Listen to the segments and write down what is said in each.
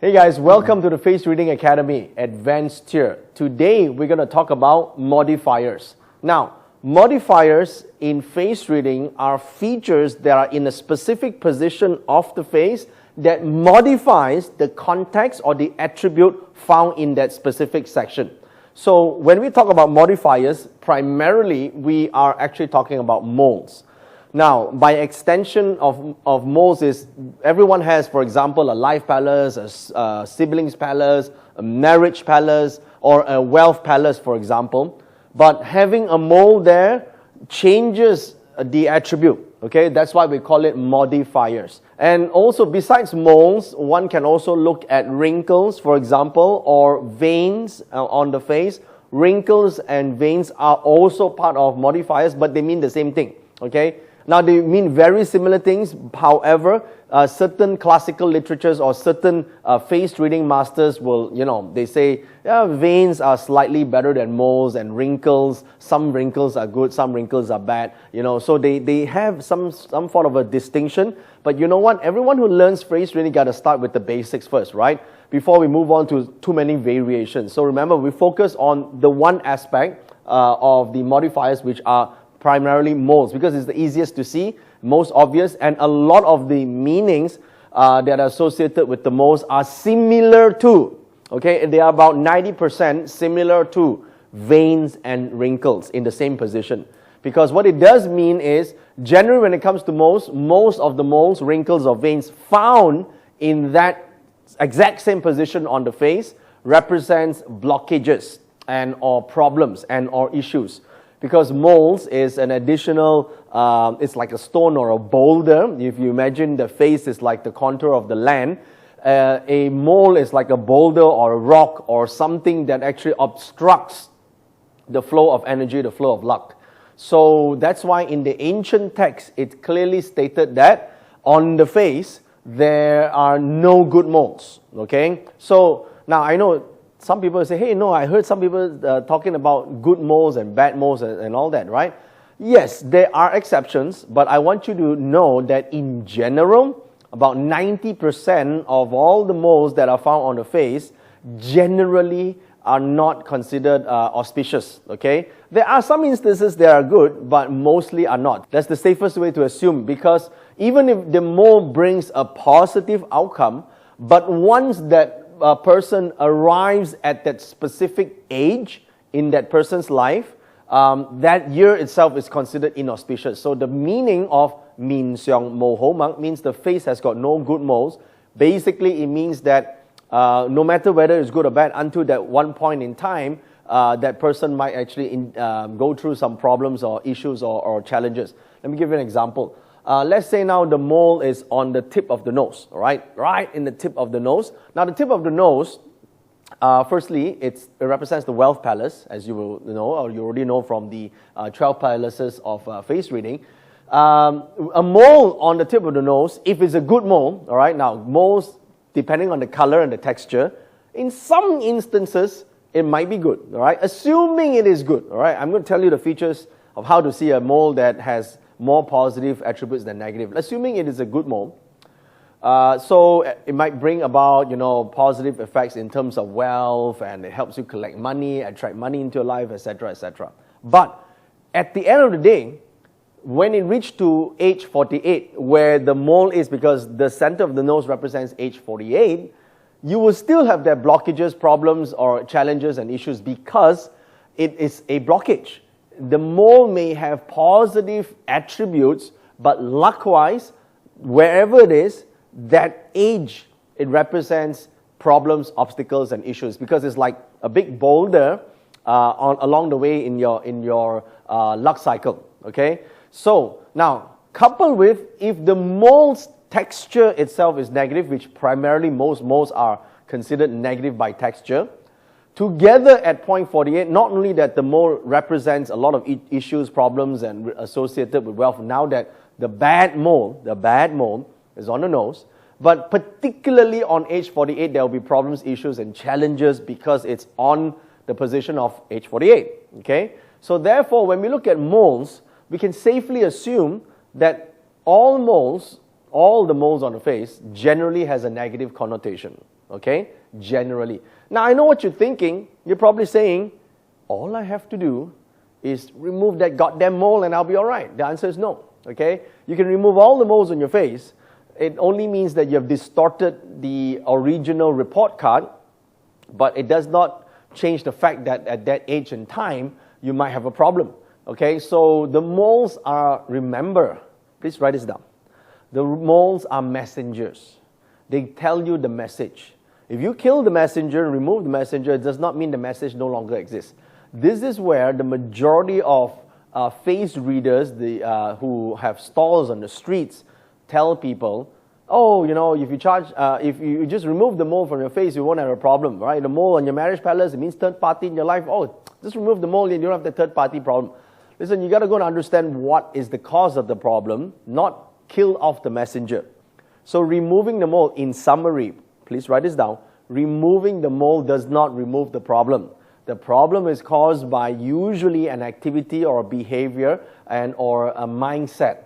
Hey guys, welcome to the Face Reading Academy Advanced Tier. Today we're going to talk about modifiers. Now, modifiers in face reading are features that are in a specific position of the face that modifies the context or the attribute found in that specific section. So when we talk about modifiers, primarily we are actually talking about moles. Now, by extension of moles is, everyone has, for example, a life palace, a siblings palace, a marriage palace, or a wealth palace, for example. But having a mole there changes the attribute, okay? That's why we call it modifiers. And also, besides moles, one can also look at wrinkles, for example, or veins on the face. Wrinkles and veins are also part of modifiers, but they mean the same thing, okay? Now, they mean very similar things. However, certain classical literatures or certain face reading masters will, they say, yeah, veins are slightly better than moles and wrinkles. Some wrinkles are good, some wrinkles are bad. So they have some sort of a distinction. But you know what? Everyone who learns face reading got to start with the basics first, right? Before we move on to too many variations. So remember, we focus on the one aspect of the modifiers, which are primarily moles, because it's the easiest to see, most obvious, and a lot of the meanings that are associated with the moles are similar to, okay, they are about 90% similar to veins and wrinkles in the same position. Because what it does mean is, generally when it comes to moles, most of the moles, wrinkles, or veins found in that exact same position on the face represents blockages and or problems and or issues. Because moles is an additional, it's like a stone or a boulder. If you imagine the face is like the contour of the land, a mole is like a boulder or a rock or something that actually obstructs the flow of energy, the flow of luck. So that's why in the ancient text, it clearly stated that on the face, there are no good moles, okay? So now I know some people say, hey, no, I heard some people talking about good moles and bad moles and all that, right? Yes, there are exceptions, but I want you to know that in general, about 90% of all the moles that are found on the face generally are not considered auspicious, okay? There are some instances that are good, but mostly are not. That's the safest way to assume, because even if the mole brings a positive outcome, but once that a person arrives at that specific age in that person's life, that year itself is considered inauspicious. So the meaning of min xiong mo ho mang means the face has got no good moles. Basically, it means that no matter whether it's good or bad, until that one point in time, that person might actually go through some problems or issues or challenges. Let me give you an example. Let's say now the mole is on the tip of the nose, all right? Right in the tip of the nose. Now the tip of the nose, firstly, it represents the wealth palace, as you will know, or you already know from the 12 palaces of face reading. A mole on the tip of the nose, if it's a good mole, all right? Now moles, depending on the color and the texture, in some instances, it might be good, all right? Assuming it is good, all right? I'm going to tell you the features of how to see a mole that has more positive attributes than negative. Assuming it is a good mole, so it might bring about, positive effects in terms of wealth, and it helps you collect money, attract money into your life, etc., etc. But at the end of the day, when it reached to age 48, where the mole is, because the center of the nose represents age 48, you will still have their blockages, problems, or challenges and issues because it is a blockage. The mole may have positive attributes, but luck-wise, wherever it is, that age, it represents problems, obstacles, and issues, because it's like a big boulder along the way in your luck cycle, okay? So, now, coupled with, if the mole's texture itself is negative, which primarily most moles are considered negative by texture, together at point 48, not only that the mole represents a lot of issues, problems, and associated with wealth, now that the bad mole is on the nose, but particularly on age 48, there will be problems, issues, and challenges because it's on the position of age 48, okay? So therefore, when we look at moles, we can safely assume that all moles all the moles on the face generally has a negative connotation, okay? Generally. Now, I know what you're thinking. You're probably saying, all I have to do is remove that goddamn mole and I'll be all right. The answer is no, okay? You can remove all the moles on your face. It only means that you have distorted the original report card, but it does not change the fact that at that age and time, you might have a problem, okay? So the moles are, remember, please write this down. The moles are messengers. They tell you the message. If you kill the messenger, remove the messenger, it does not mean the message no longer exists. This is where the majority of face readers who have stalls on the streets tell people, oh, you know, if you just remove the mole from your face, you won't have a problem, right? The mole on your marriage palace, it means third party in your life. Oh, just remove the mole and you don't have the third party problem. Listen, you got to go and understand what is the cause of the problem, not kill off the messenger. So removing the mole, in summary, please write this down, removing the mole does not remove the problem. The problem is caused by usually an activity or a behavior or a mindset.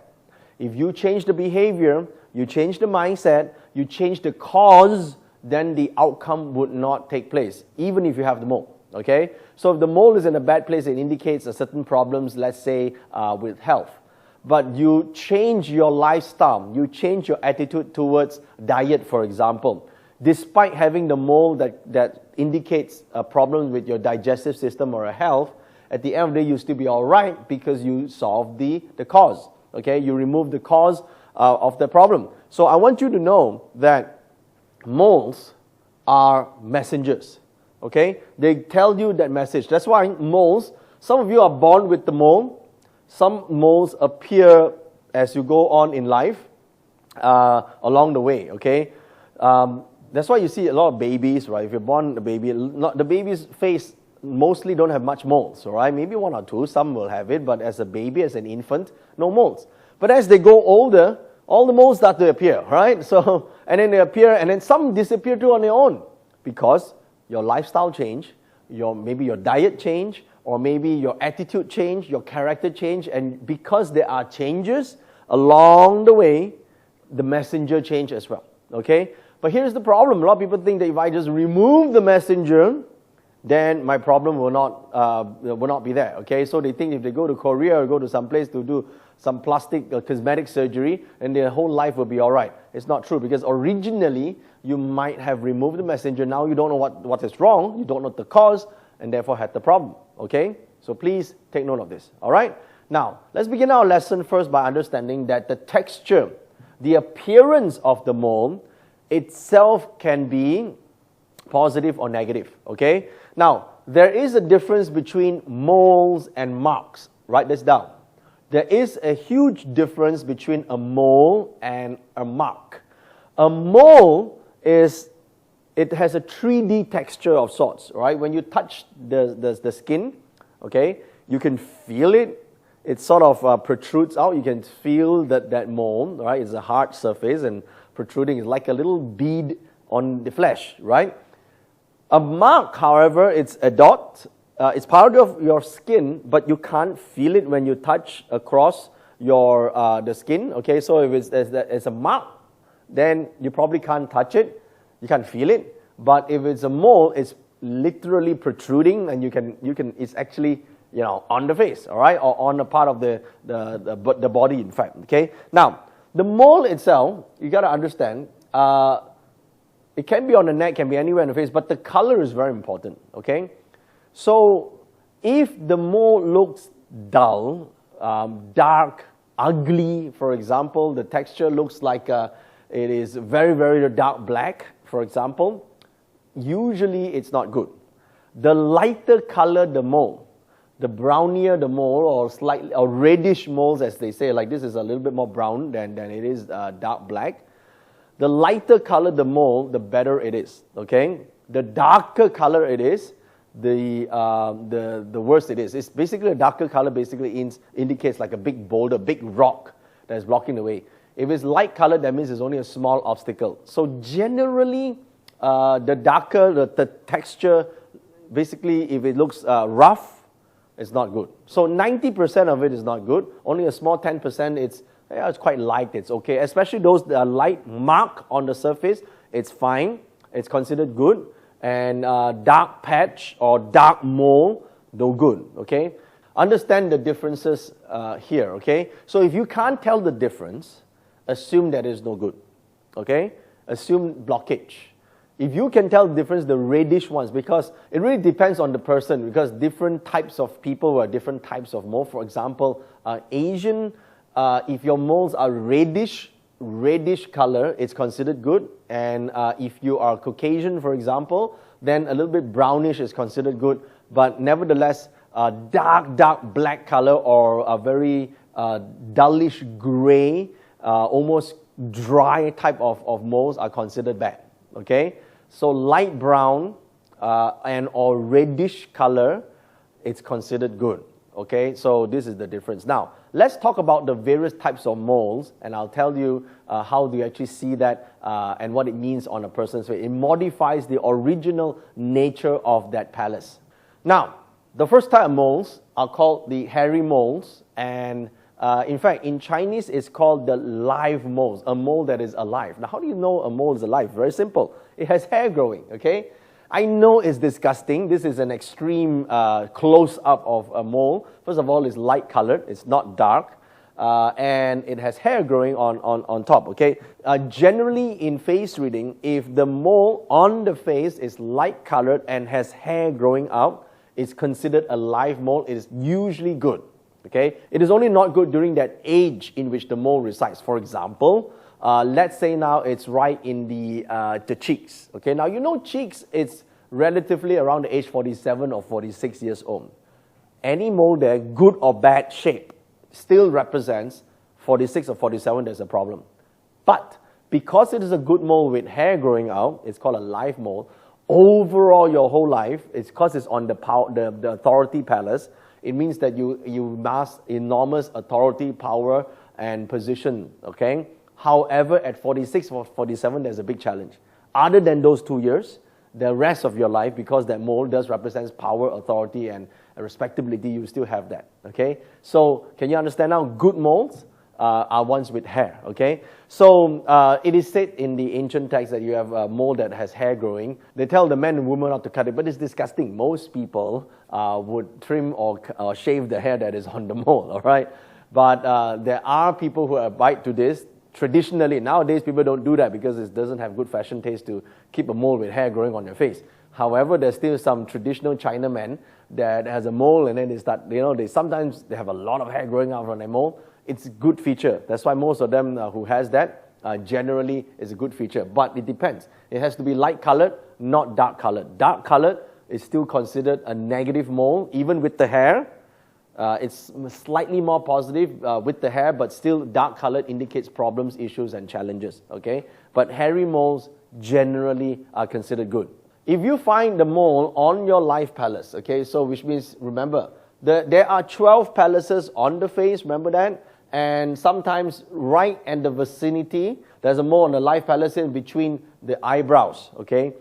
If you change the behavior, you change the mindset, you change the cause, then the outcome would not take place, even if you have the mole, okay? So if the mole is in a bad place, it indicates a certain problems, let's say, with health. But you change your lifestyle, you change your attitude towards diet, for example. Despite having the mole that indicates a problem with your digestive system or a health, at the end of the day, you'll still be all right because you solved the cause. Okay, you remove the cause of the problem. So I want you to know that moles are messengers. Okay, they tell you that message. That's why moles, some of you are born with the mole. Some moles appear as you go on in life along the way. Okay. That's why you see a lot of babies, right? If you're born a baby, the baby's face mostly don't have much moles, all right? Maybe one or two, some will have it, but as a baby, as an infant, no moles. But as they go older, all the moles start to appear, right? So, and then they appear, and then some disappear too on their own because your lifestyle change, maybe your diet change, or maybe your attitude change, your character change, and because there are changes along the way, the messenger change as well, okay? But here's the problem. A lot of people think that if I just remove the messenger, then my problem will not be there. Okay, so they think if they go to Korea or go to some place to do some plastic or cosmetic surgery, and their whole life will be all right. It's not true because originally you might have removed the messenger. Now you don't know what is wrong. You don't know the cause, and therefore had the problem. Okay, so please take note of this. All right. Now let's begin our lesson first by understanding that the texture, the appearance of the mole itself can be positive or negative, okay? Now, there is a difference between moles and marks. Write this down. There is a huge difference between a mole and a mark. A mole has a 3D texture of sorts, right? When you touch the skin, okay, you can feel it. It sort of protrudes out. You can feel that mole, right? It's a hard surface and protruding. It's like a little bead on the flesh, right? A mark, however, it's a dot. It's part of your skin, but you can't feel it when you touch across the skin. Okay, so if it's a mark, then you probably can't touch it. You can't feel it. But if it's a mole, it's literally protruding, and you can. It's actually on the face, all right, or on a part of the body, in fact. Okay, now. The mole itself, you got to understand, it can be on the neck, can be anywhere in the face, but the color is very important, okay? So if the mole looks dull, dark, ugly, for example, the texture looks like it is very, very dark black, for example, usually it's not good. The lighter color the mole, the brownier the mole, or slightly or reddish moles, as they say, like this is a little bit more brown than it is dark black. The lighter color the mole, the better it is. Okay, the darker color it is, the worse it is. It's basically a darker color. Basically indicates like a big boulder, big rock that is blocking the way. If it's light color, that means it's only a small obstacle. So generally, the darker the texture, basically, if it looks rough, it's not good. So 90% of it is not good. Only a small 10% it's yeah, it's quite light, it's okay. Especially those that are light mark on the surface, it's fine, it's considered good. And dark patch or dark mole, no good, okay? Understand the differences here, okay? So if you can't tell the difference, assume that it's no good, okay? Assume blockage. If you can tell the difference, the reddish ones, because it really depends on the person, because different types of people have different types of mole. For example, Asian, if your moles are reddish color, it's considered good. And if you are Caucasian, for example, then a little bit brownish is considered good. But nevertheless, dark black color or a very dullish gray, almost dry type of moles are considered bad, okay? So light brown and or reddish color, it's considered good, okay? So this is the difference. Now, let's talk about the various types of moles, and I'll tell you how do you actually see that and what it means on a person's face. It modifies the original nature of that palace. Now, the first type of moles are called the hairy moles, and in fact, in Chinese, it's called the live moles, a mole that is alive. Now, how do you know a mole is alive? Very simple. It has hair growing, okay? I know it's disgusting. This is an extreme close-up of a mole. First of all, it's light-colored. It's not dark. And it has hair growing on top, okay? Generally, in face reading, if the mole on the face is light-colored and has hair growing out, it's considered a live mole. It is usually good, okay? It is only not good during that age in which the mole resides. For example, let's say now it's right in the cheeks, okay? Now, you know cheeks, it's relatively around the age 47 or 46 years old. Any mole there, good or bad shape, still represents 46 or 47, there's a problem. But because it is a good mole with hair growing out, it's called a live mole, overall your whole life, it's because it's on the authority palace, it means that you mask enormous authority, power, and position, okay? However, at 46 or 47, there's a big challenge. Other than those 2 years, the rest of your life, because that mole does represent power, authority, and respectability, you still have that, okay? So, can you understand now? Good moles are ones with hair, okay? So, it is said in the ancient text that you have a mole that has hair growing. They tell the men and women not to cut it, but it's disgusting. Most people would trim or shave the hair that is on the mole, all right? But there are people who abide to this. Traditionally, nowadays people don't do that because it doesn't have good fashion taste to keep a mole with hair growing on your face. However, there's still some traditional Chinamen that has a mole and then they start, sometimes they have a lot of hair growing out from their mole. It's a good feature. That's why most of them who has that generally is a good feature. But it depends. It has to be light colored, not dark colored. Dark colored is still considered a negative mole, even with the hair. It's slightly more positive with the hair, but still dark colored indicates problems, issues, and challenges, okay? But hairy moles generally are considered good. If you find the mole on your live palace, okay, so which means, remember, there are 12 palaces on the face, remember that? And sometimes right in the vicinity, there's a mole on the live palace in between the eyebrows, okay?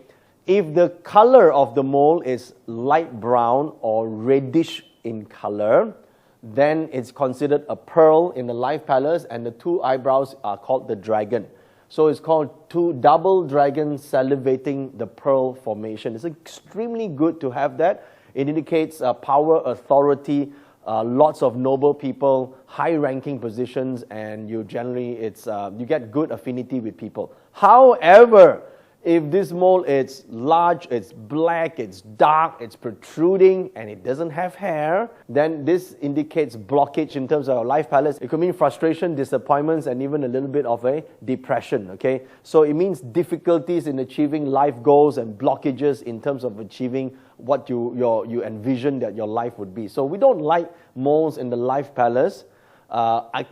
If the color of the mole is light brown or reddish in color, then it's considered a pearl in the live palace, and the two eyebrows are called the dragon. So it's called two double dragons salivating the pearl formation. It's extremely good to have that. It indicates power, authority, lots of noble people, high-ranking positions, and you get good affinity with people. However, if this mole is large, it's black, it's dark, it's protruding, and it doesn't have hair, then this indicates blockage in terms of our life palace. It could mean frustration, disappointments, and even a little bit of a depression, okay? So it means difficulties in achieving life goals and blockages in terms of achieving what you envision that your life would be. So we don't like moles in the life palace,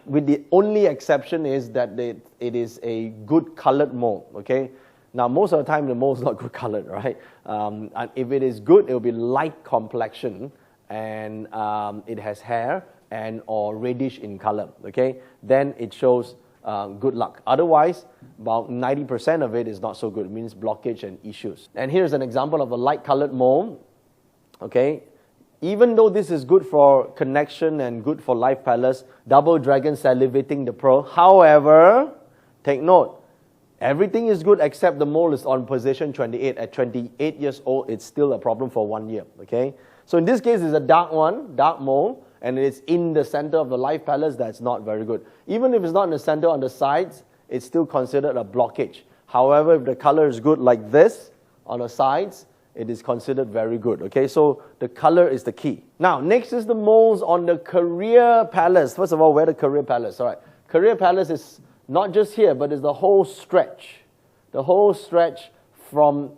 with the only exception is that it is a good colored mole, okay? Now, most of the time, the mole is not good colored, right? And if it is good, it will be light complexion, and it has hair or reddish in color, okay? Then it shows good luck. Otherwise, about 90% of it is not so good. It means blockage and issues. And here's an example of a light colored mole, okay? Even though this is good for connection and good for life palace, double dragon salivating the pearl. However, take note, everything is good except the mole is on position 28. At 28 years old, it's still a problem for 1 year, okay? So in this case, it's a dark one, dark mole, and it's in the center of the life palace. That's not very good. Even if it's not in the center, on the sides, it's still considered a blockage. However, if the color is good like this, on the sides, it is considered very good, okay? So the color is the key. Now, next is the moles on the career palace. First of all, where the career palace? All right, career palace is not just here, but it's the whole stretch. The whole stretch from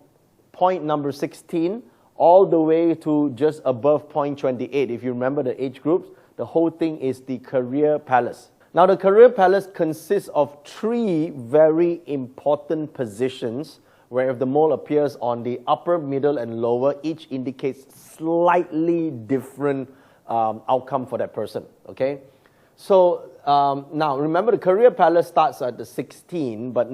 point number 16 all the way to just above point 28. If you remember the age groups, the whole thing is the career palace. Now, the career palace consists of 3 very important positions where if the mole appears on the upper, middle, and lower, each indicates slightly different outcome for that person, okay? So now, remember the career palace starts at the 16, but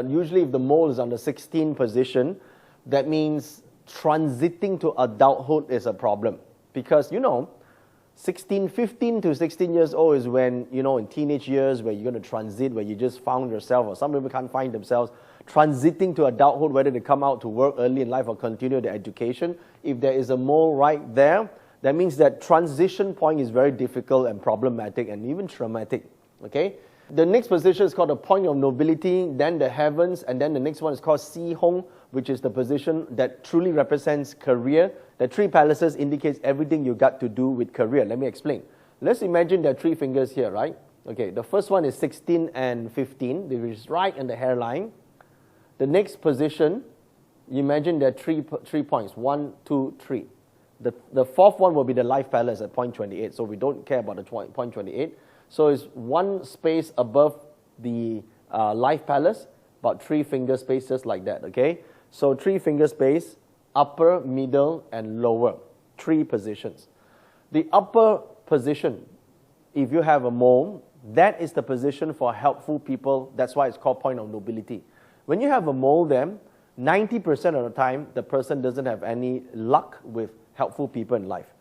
usually if the mole is on the 16 position, that means transiting to adulthood is a problem. Because, 15 to 16 years old is when, in teenage years where you're going to transit, where you just found yourself, or some people can't find themselves, transiting to adulthood, whether they come out to work early in life or continue their education. If there is a mole right there, that means that transition point is very difficult and problematic and even traumatic, okay? The next position is called the point of nobility, then the heavens, and then the next one is called Si Hong, which is the position that truly represents career. The 3 palaces indicates everything you got to do with career. Let me explain. Let's imagine there are 3 fingers here, right? Okay, the first one is 16 and 15, which is right in the hairline. The next position, you imagine there are 3 points, 1, 2, 3. The fourth one will be the life palace at point 28, so we don't care about the point 28. So it's 1 space above the life palace, about 3 finger spaces like that, okay? So 3 finger space, upper, middle, and lower, 3 positions. The upper position, if you have a mole, that is the position for helpful people. That's why it's called point of nobility. When you have a mole then, 90% of the time, the person doesn't have any luck with helpful people in life,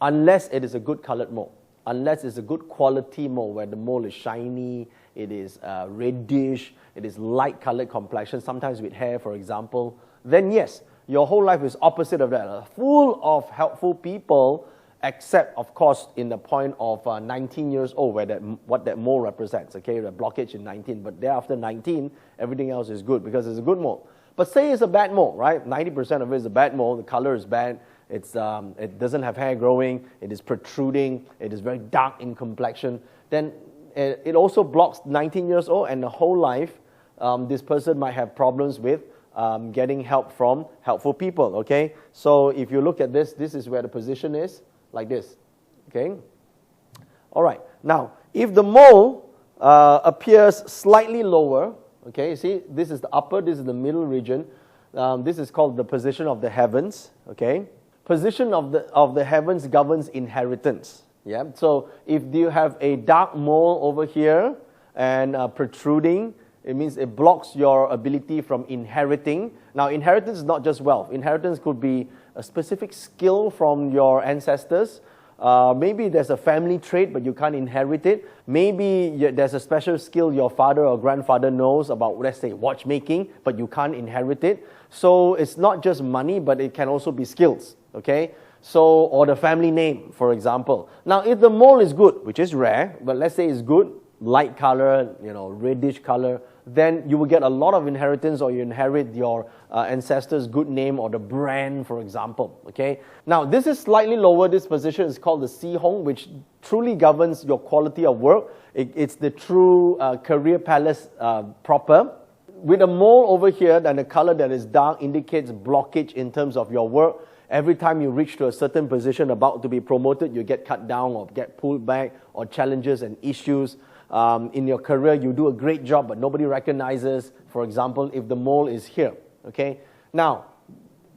unless it is a good colored mole, unless it's a good quality mole where the mole is shiny, it is reddish, it is light colored complexion, sometimes with hair, for example, then yes, your whole life is opposite of that, full of helpful people, except, of course, in the point of 19 years old, where what that mole represents, okay, the blockage in 19, but thereafter 19, everything else is good, because it's a good mole. But say it's a bad mole, right? 90% of it is a bad mole, the color is bad, it doesn't have hair growing, it is protruding, it is very dark in complexion, then it also blocks 19 years old, and the whole life, this person might have problems with getting help from helpful people, okay? So if you look at this, this is where the position is, like this, okay? All right, now, if the mole appears slightly lower, okay, you see, this is the upper, this is the middle region, this is called the position of the heavens, okay? Position of the heavens governs inheritance, yeah? So if you have a dark mole over here and protruding, it means it blocks your ability from inheriting. Now, inheritance is not just wealth. Inheritance could be a specific skill from your ancestors. Maybe there's a family trait, but you can't inherit it. Maybe there's a special skill your father or grandfather knows about, let's say, watchmaking, but you can't inherit it. So it's not just money, but it can also be skills, okay? So, or the family name, for example. Now, if the mole is good, which is rare, but let's say it's good, light color, reddish color, then you will get a lot of inheritance, or you inherit your ancestors' good name or the brand, for example, okay? Now, this is slightly lower. This position is called the Si Hong, which truly governs your quality of work. It's the true career palace proper. With a mole over here, then the color that is dark indicates blockage in terms of your work. Every time you reach to a certain position about to be promoted, you get cut down or get pulled back, or challenges and issues. In your career, you do a great job, but nobody recognizes, for example, if the mole is here, okay? Now,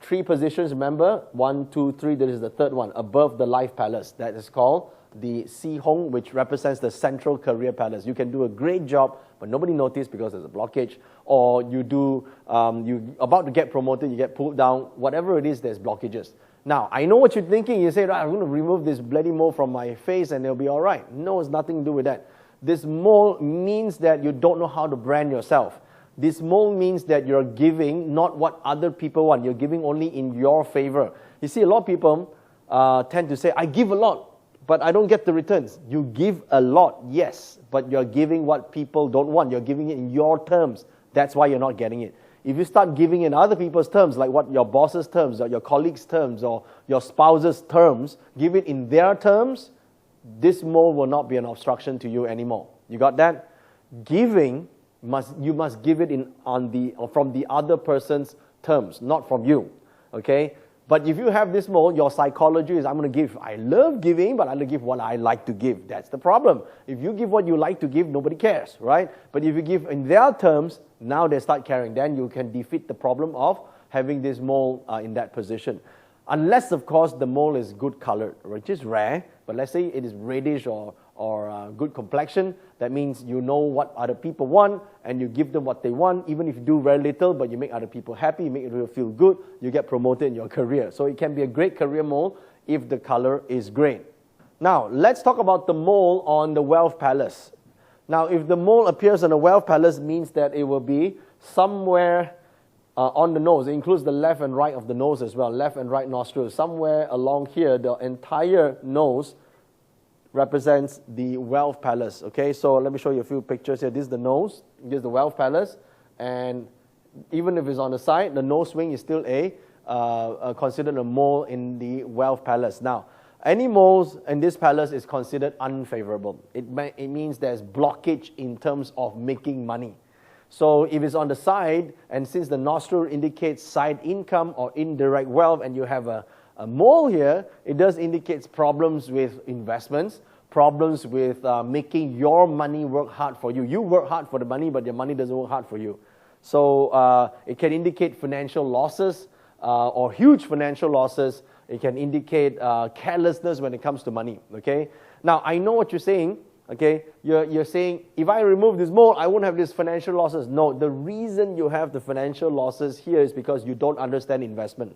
3 positions, remember? 1, 2, 3, this is the third one, above the life palace. That is called the Si Hong, which represents the central career palace. You can do a great job, but nobody noticed because there's a blockage. Or you about to get promoted, you get pulled down. Whatever it is, there's blockages. Now, I know what you're thinking. You say, right, I'm going to remove this bloody mole from my face and it'll be all right. No, it's nothing to do with that. This mole means that you don't know how to brand yourself. This mole means that you're giving not what other people want. You're giving only in your favor. You see, a lot of people tend to say, I give a lot, but I don't get the returns. You give a lot, yes, but you're giving what people don't want. You're giving it in your terms. That's why you're not getting it. If you start giving in other people's terms, like what your boss's terms, or your colleagues' terms, or your spouse's terms, give it in their terms, this mole will not be an obstruction to you anymore. You got that? Giving, you must give it from the other person's terms, not from you. Okay? But if you have this mole, your psychology is, I'm going to give. I love giving, but I'm going to give what I like to give. That's the problem. If you give what you like to give, nobody cares, right? But if you give in their terms, now they start caring. Then you can defeat the problem of having this mole in that position. Unless, of course, the mole is good colored, which is rare. But let's say it is reddish or good complexion. That means you know what other people want and you give them what they want. Even if you do very little, but you make other people happy, you make them feel good, you get promoted in your career. So it can be a great career mole if the color is great. Now, let's talk about the mole on the Wealth Palace. Now, if the mole appears on the Wealth Palace, means that it will be somewhere on the nose. It includes the left and right of the nose as well, left and right nostrils. Somewhere along here, the entire nose represents the Wealth Palace. Okay, so let me show you a few pictures here. This is the nose, this is the Wealth Palace, and even if it's on the side, the nose wing is still considered a mole in the Wealth Palace. Now, any moles in this palace is considered unfavorable. It means there's blockage in terms of making money. So if it's on the side, and since the nostril indicates side income or indirect wealth, and you have a mole here, it does indicate problems with investments, problems with making your money work hard for you. You work hard for the money, but your money doesn't work hard for you. So it can indicate financial losses or huge financial losses. It can indicate carelessness when it comes to money. Okay. Now I know what you're saying. Okay, you're saying, if I remove this mole, I won't have these financial losses. No, the reason you have the financial losses here is because you don't understand investment.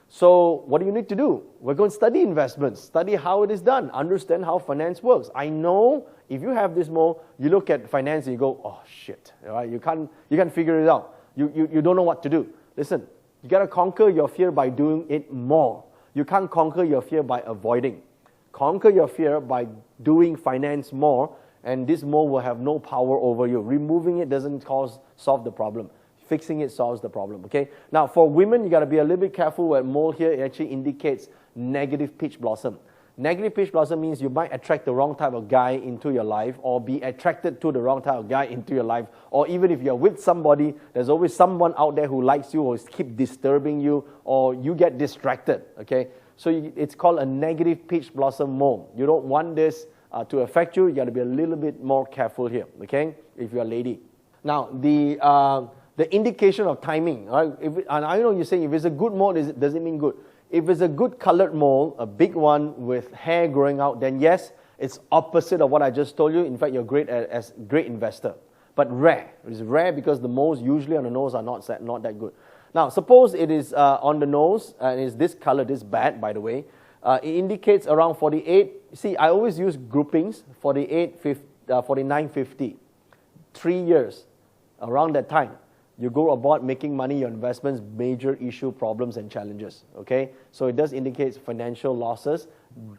So what do you need to do? We're going to study investments, study how it is done, understand how finance works. I know if you have this mole, you look at finance and you go, oh shit, right? You can't figure it out. You don't know what to do. Listen, you got to conquer your fear by doing it more. You can't conquer your fear by avoiding. Conquer your fear by doing finance more, and this mole will have no power over you. Removing it doesn't solve the problem. Fixing it solves the problem, okay? Now, for women, you got to be a little bit careful where mole here it actually indicates negative peach blossom. Negative peach blossom means you might attract the wrong type of guy into your life, or be attracted to the wrong type of guy into your life, or even if you're with somebody, there's always someone out there who likes you or keep disturbing you, or you get distracted, okay? So it's called a negative peach blossom mole. You don't want this to affect you. You got to be a little bit more careful here, okay? If you're a lady. Now, the indication of timing, right? And I know you're saying if it's a good mole, does it mean good? If it's a good colored mole, a big one with hair growing out, then yes, it's opposite of what I just told you. In fact, you're great as great investor. But rare. It's rare because the moles usually on the nose are not that good. Now, suppose it is on the nose, and is this color, this bad, by the way. It indicates around 48. See, I always use groupings, 48, 49, 50. 3 years, around that time. You go about making money, your investments, major issue, problems, and challenges. Okay? So it does indicate financial losses.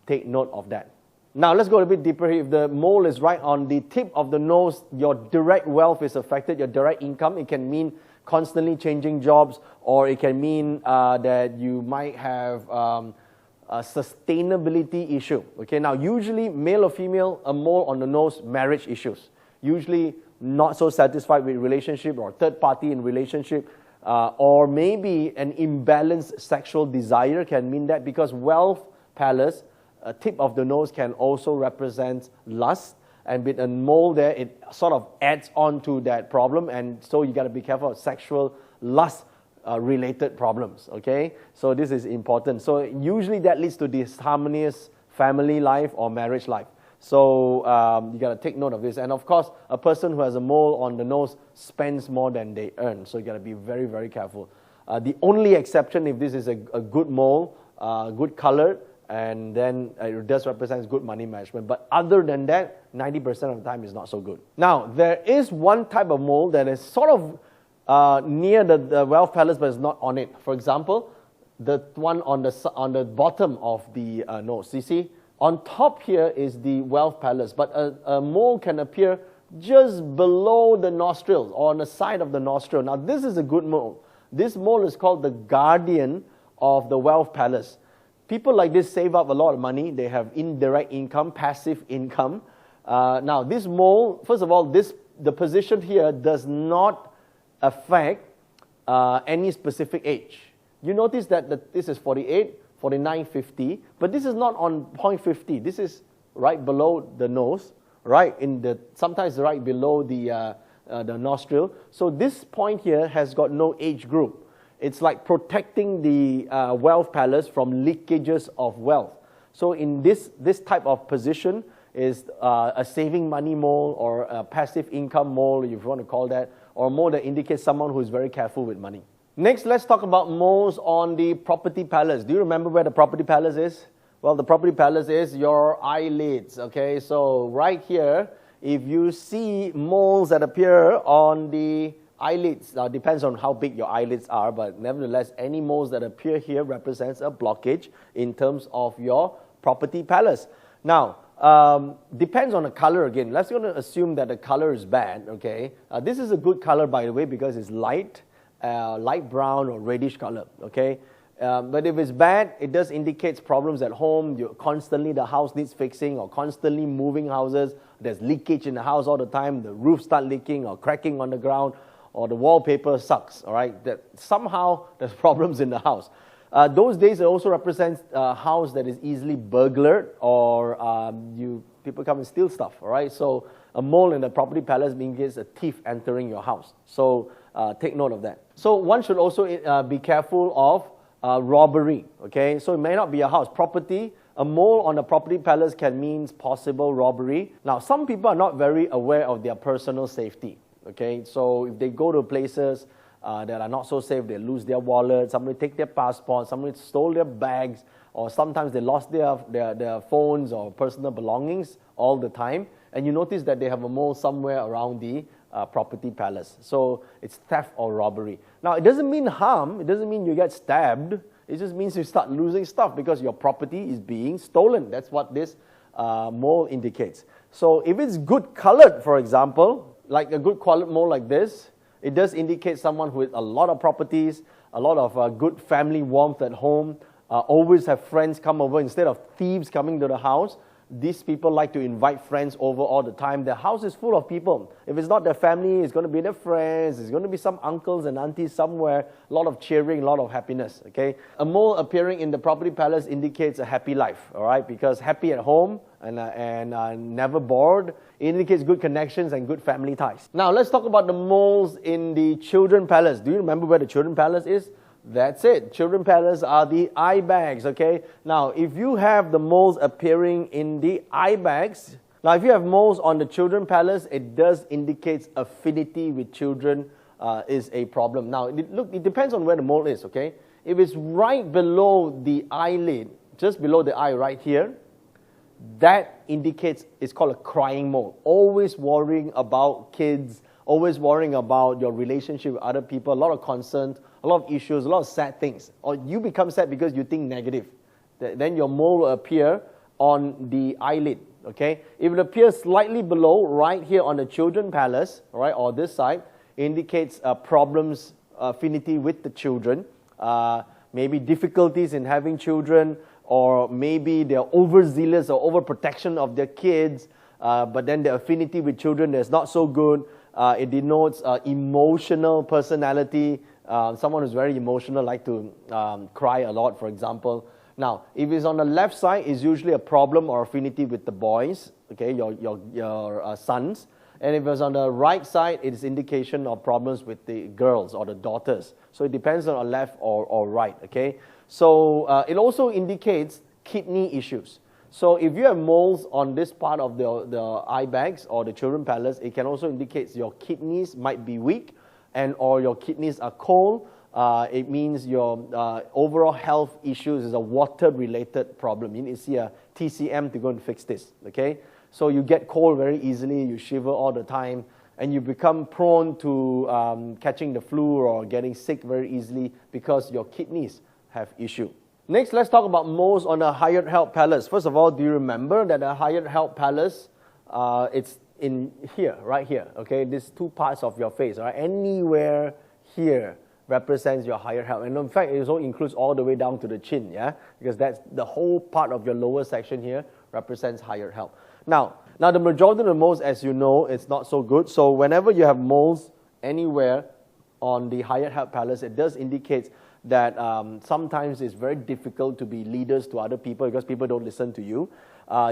Take note of that. Now, let's go a bit deeper here. If the mole is right on the tip of the nose, your direct wealth is affected, your direct income. It can mean constantly changing jobs, or it can mean that you might have a sustainability issue. Okay, now usually male or female, a mole on the nose, marriage issues. Usually not so satisfied with relationship or third party in relationship, or maybe an imbalanced sexual desire can mean that, because Wealth Palace, a tip of the nose, can also represent lust. And with a mole there, it sort of adds on to that problem. And so you got to be careful of sexual lust related problems. Okay, so this is important. So usually that leads to disharmonious family life or marriage life. So you got to take note of this. And of course, a person who has a mole on the nose spends more than they earn. So you got to be very, very careful. The only exception, if this is a good mole, good color, and then it does represent good money management. But other than that, 90% of the time is not so good. Now, there is one type of mole that is sort of near the wealth palace, but it's not on it. For example, the one on the bottom of the nose. You see, on top here is the wealth palace, but a mole can appear just below the nostrils or on the side of the nostril. Now, this is a good mole. This mole is called the guardian of the wealth palace. People like this save up a lot of money. They have indirect income, passive income. Now, this mole, first of all, the position here does not affect any specific age. You notice that this is 48, 49, 50, but this is not on point 50. This is right below the nose, right sometimes right below the nostril. So this point here has got no age group. It's like protecting the wealth palace from leakages of wealth. So in this type of position is a saving money mole or a passive income mole, if you want to call that, or a mole that indicates someone who is very careful with money. Next, let's talk about moles on the property palace. Do you remember where the property palace is? Well, the property palace is your eyelids, okay? So right here, if you see moles that appear on the eyelids, now it depends on how big your eyelids are, but nevertheless, any moles that appear here represents a blockage in terms of your property palace. Now, depends on the color again. Let's going to assume that the color is bad, okay? This is a good color, by the way, because it's light brown or reddish color, okay? But if it's bad, it does indicate problems at home. The house needs fixing, or constantly moving houses. There's leakage in the house all the time. The roof start leaking or cracking on the ground, or the wallpaper sucks, all right? That somehow there's problems in the house. Those days, it also represents a house that is easily burglared, or people come and steal stuff, all right? So a mole in the property palace means a thief entering your house. So take note of that. So one should also be careful of robbery, okay? So it may not be a house. Property, a mole on a property palace can mean possible robbery. Now, some people are not very aware of their personal safety, okay? So if they go to places that are not so safe, they lose their wallet, somebody take their passport, somebody stole their bags, or sometimes they lost their phones or personal belongings all the time, and you notice that they have a mole somewhere around the property palace. So it's theft or robbery. Now, it doesn't mean harm. It doesn't mean you get stabbed. It just means you start losing stuff because your property is being stolen. That's what this mole indicates. So if it's good colored, for example, like a good colored mole like this, it does indicate someone with a lot of properties, a lot of good family warmth at home, always have friends come over instead of thieves coming to the house. These people like to invite friends over all the time. Their house is full of people. If it's not their family, it's going to be their friends. It's going to be some uncles and aunties somewhere. A lot of cheering, a lot of happiness, okay? A mole appearing in the property palace indicates a happy life, all right? Because happy at home and never bored. It indicates good connections and good family ties. Now, let's talk about the moles in the children palace. Do you remember where the children palace is? That's it. Children palace are the eye bags, okay? Now, if you have the moles appearing in the eye bags, now if you have moles on the children palace, it does indicate affinity with children is a problem. Now, it depends on where the mole is, okay? If it's right below the eyelid, just below the eye right here, that indicates, it's called a crying mole. Always worrying about kids, always worrying about your relationship with other people, a lot of concerns, a lot of issues, a lot of sad things. Or you become sad because you think negative. Then your mole will appear on the eyelid, okay? If it appears slightly below, right here on the children palace, right, or this side, indicates problems, affinity with the children, maybe difficulties in having children, or maybe they're overzealous or overprotection of their kids, but then the affinity with children is not so good. It denotes emotional personality. Someone who's very emotional, like to cry a lot, for example. Now, if it's on the left side, it's usually a problem or affinity with the boys, okay, your sons. And if it's on the right side, it is indication of problems with the girls or the daughters. So it depends on left or right, okay? So it also indicates kidney issues. So if you have moles on this part of the eye bags or the children palace, it can also indicate your kidneys might be weak, and or your kidneys are cold, it means your overall health issues is a water-related problem. You need to see a TCM to go and fix this, okay? So you get cold very easily, you shiver all the time, and you become prone to catching the flu or getting sick very easily because your kidneys have issue. Next, let's talk about moles on a Hyatt Health Palace. First of all, do you remember that a Hyatt Health Palace, it's in here, right here, okay? These two parts of your face, right? Anywhere here represents your Hyatt Health. And in fact, it also includes all the way down to the chin, yeah? Because that's the whole part of your lower section here represents Hyatt Health. Now, the majority of the moles, as you know, it's not so good. So whenever you have moles anywhere on the Hyatt Health Palace, it does indicate that sometimes it's very difficult to be leaders to other people because people don't listen to you.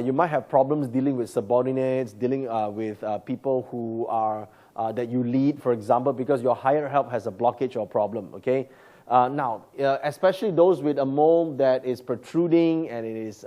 You might have problems dealing with subordinates, dealing with people who are that you lead, for example, because your Hyatt Health has a blockage or problem, okay? Especially those with a mole that is protruding and it is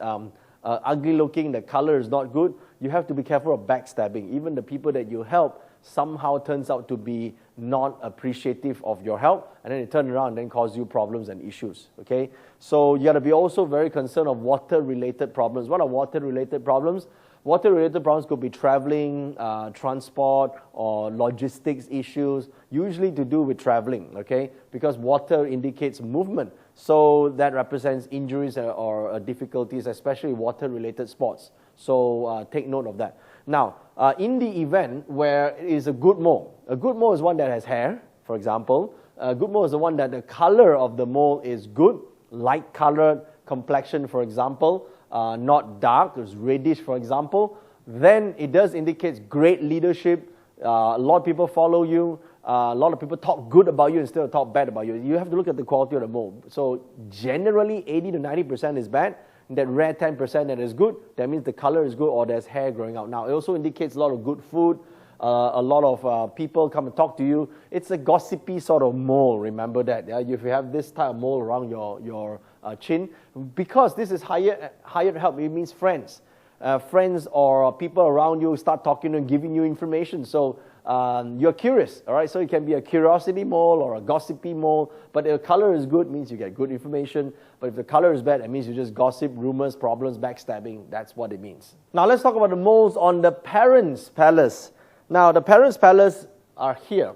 ugly looking, the color is not good, you have to be careful of backstabbing. Even the people that you help somehow turns out to be not appreciative of your help, and then they turn around and then cause you problems and issues, okay? So you got to be also very concerned of water-related problems. What are water-related problems? Water-related problems could be traveling, transport, or logistics issues, usually to do with traveling, okay? Because water indicates movement, so that represents injuries or difficulties, especially water-related sports. So take note of that. Now, in the event where it is a good mole is one that has hair, for example. A good mole is the one that the color of the mole is good, light-colored complexion, for example, not dark, it's reddish, for example. Then it does indicate great leadership. A lot of people follow you. A lot of people talk good about you instead of talk bad about you. You have to look at the quality of the mole. So generally, 80 to 90% is bad. That rare 10% that is good, that means the color is good or there's hair growing out. Now, it also indicates a lot of good food, a lot of people come and talk to you. It's a gossipy sort of mole, remember that. Yeah? If you have this type of mole around your chin, because this is Hyatt Health, it means friends. Friends or people around you start talking and giving you information. So you're curious, all right? So it can be a curiosity mole or a gossipy mole, but if the color is good, means you get good information. But if the color is bad, it means you just gossip, rumors, problems, backstabbing. That's what it means. Now let's talk about the moles on the parents' palace. Now the parents' palace are here.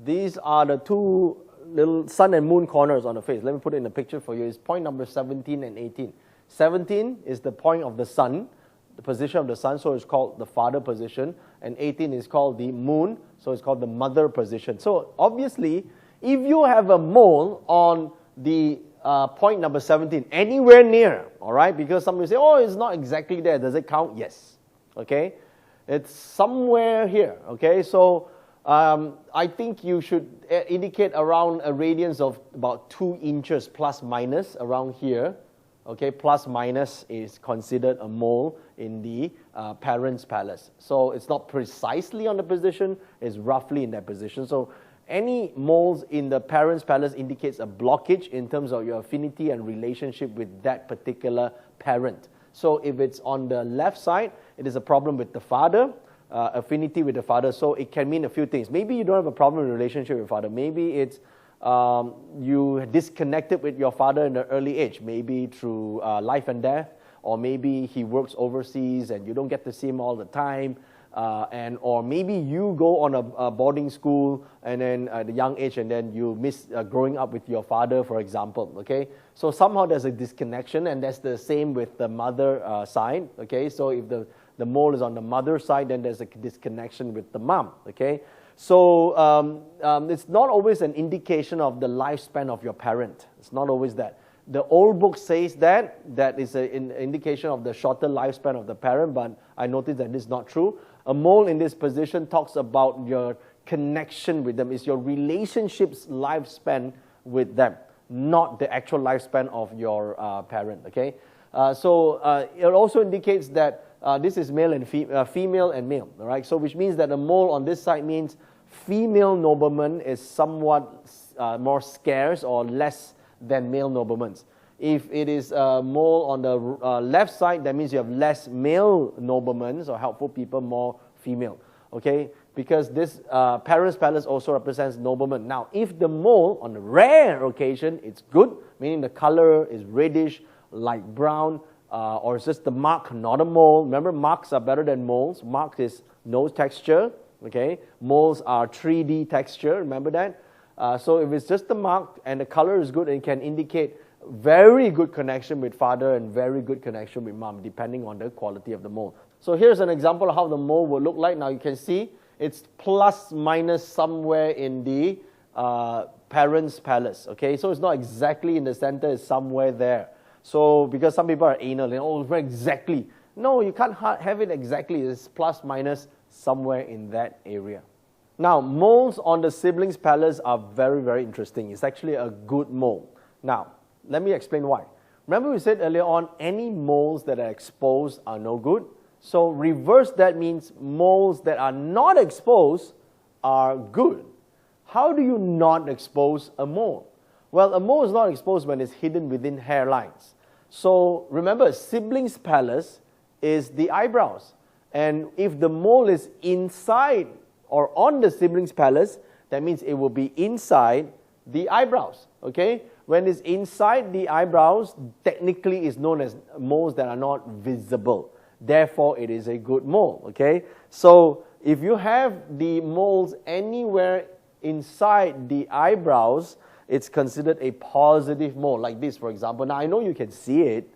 These are the two little sun and moon corners on the face. Let me put it in the picture for you. It's point number 17 and 18. 17 is the point of the sun, the position of the sun, so it's called the father position, and 18 is called the moon, so it's called the mother position. So obviously, if you have a mole on the point number 17, anywhere near, all right, because some will say, oh, it's not exactly there, does it count? Yes, okay, it's somewhere here, okay, so I think you should indicate around a radius of about 2 inches plus minus around here. Okay, plus minus is considered a mole in the parents' palace. So it's not precisely on the position, it's roughly in that position. So any moles in the parents' palace indicates a blockage in terms of your affinity and relationship with that particular parent. So if it's on the left side, it is a problem with the father, affinity with the father. So it can mean a few things. Maybe you don't have a problem with relationship with your father. Maybe it's you disconnected with your father in an early age, maybe through life and death, or maybe he works overseas and you don't get to see him all the time, or maybe you go on a boarding school and then at a young age and then you miss growing up with your father, for example, okay? So somehow there's a disconnection, and that's the same with the mother side, okay? So if the mole is on the mother side, then there's a disconnection with the mom, okay? So it's not always an indication of the lifespan of your parent. It's not always that. The old book says that is an indication of the shorter lifespan of the parent, but I noticed that this is not true. A mole in this position talks about your connection with them. It's your relationship's lifespan with them, not the actual lifespan of your parent, okay? It also indicates that this is male and female and male, all right? So which means that the mole on this side means female nobleman is somewhat more scarce or less than male noblemen. If it is a mole on the left side, that means you have less male noblemen or helpful people, more female, okay? because this parent's palace also represents nobleman. Now, if the mole, on a rare occasion, it's good, meaning the color is reddish, light brown, or it's just the mark, not a mole. Remember, marks are better than moles. Mark is no texture, okay? Moles are 3D texture, remember that? So if it's just the mark and the color is good, it can indicate very good connection with father and very good connection with mom, depending on the quality of the mole. So here's an example of how the mole will look like. Now you can see it's plus minus somewhere in the parent's palace, okay? So it's not exactly in the center, it's somewhere there. So because some people are anal, very exactly. No, you can't have it exactly. It's plus minus somewhere in that area. Now, moles on the siblings' palace are very, very interesting. It's actually a good mole. Now, let me explain why. Remember we said earlier on, any moles that are exposed are no good. So reverse that means moles that are not exposed are good. How do you not expose a mole? Well, a mole is not exposed when it's hidden within hairlines. So remember, siblings' palace is the eyebrows. And if the mole is inside or on the siblings' palace, that means it will be inside the eyebrows, okay? When it's inside the eyebrows, technically it's known as moles that are not visible. Therefore, it is a good mole, okay? So if you have the moles anywhere inside the eyebrows, it's considered a positive mole, like this, for example. Now, I know you can see it,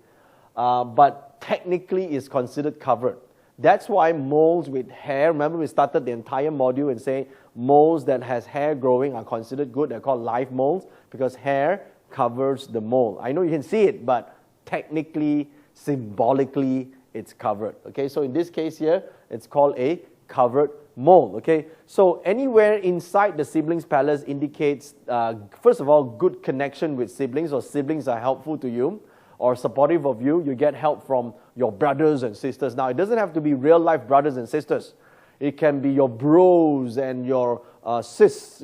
but technically it's considered covered. That's why moles with hair, remember we started the entire module and saying moles that has hair growing are considered good. They're called live moles because hair covers the mole. I know you can see it, but technically, symbolically, it's covered. Okay, so in this case here, it's called a covered mole. Okay, so anywhere inside the siblings' palace indicates, first of all, good connection with siblings, or siblings are helpful to you or supportive of you. You get help from your brothers and sisters. Now, it doesn't have to be real life brothers and sisters. It can be your bros and your sis,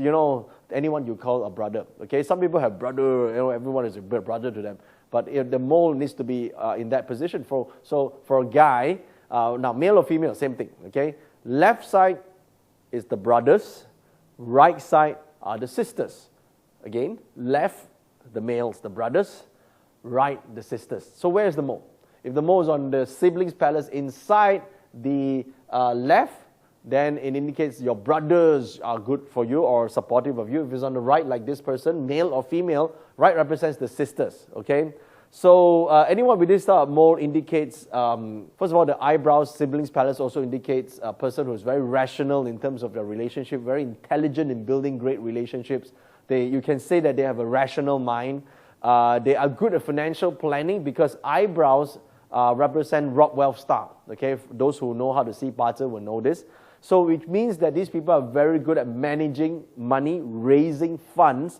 anyone you call a brother. Okay, some people have brother, everyone is a brother to them. But if the mole needs to be in that position. So for a guy, now male or female, same thing. Okay, left side is the brothers, right side are the sisters. Again, left, the males, the brothers, right, the sisters. So where is the mole? If the mole is on the siblings' palace inside the left, then it indicates your brothers are good for you or supportive of you. If it's on the right, like this person, male or female, right represents the sisters, okay? So anyone with this type of mole indicates, first of all, the eyebrows, siblings' palace also indicates a person who is very rational in terms of their relationship, very intelligent in building great relationships. You can say that they have a rational mind. They are good at financial planning because eyebrows represent Rockwell star, okay? Those who know how to see parts will know this. So which means that these people are very good at managing money, raising funds,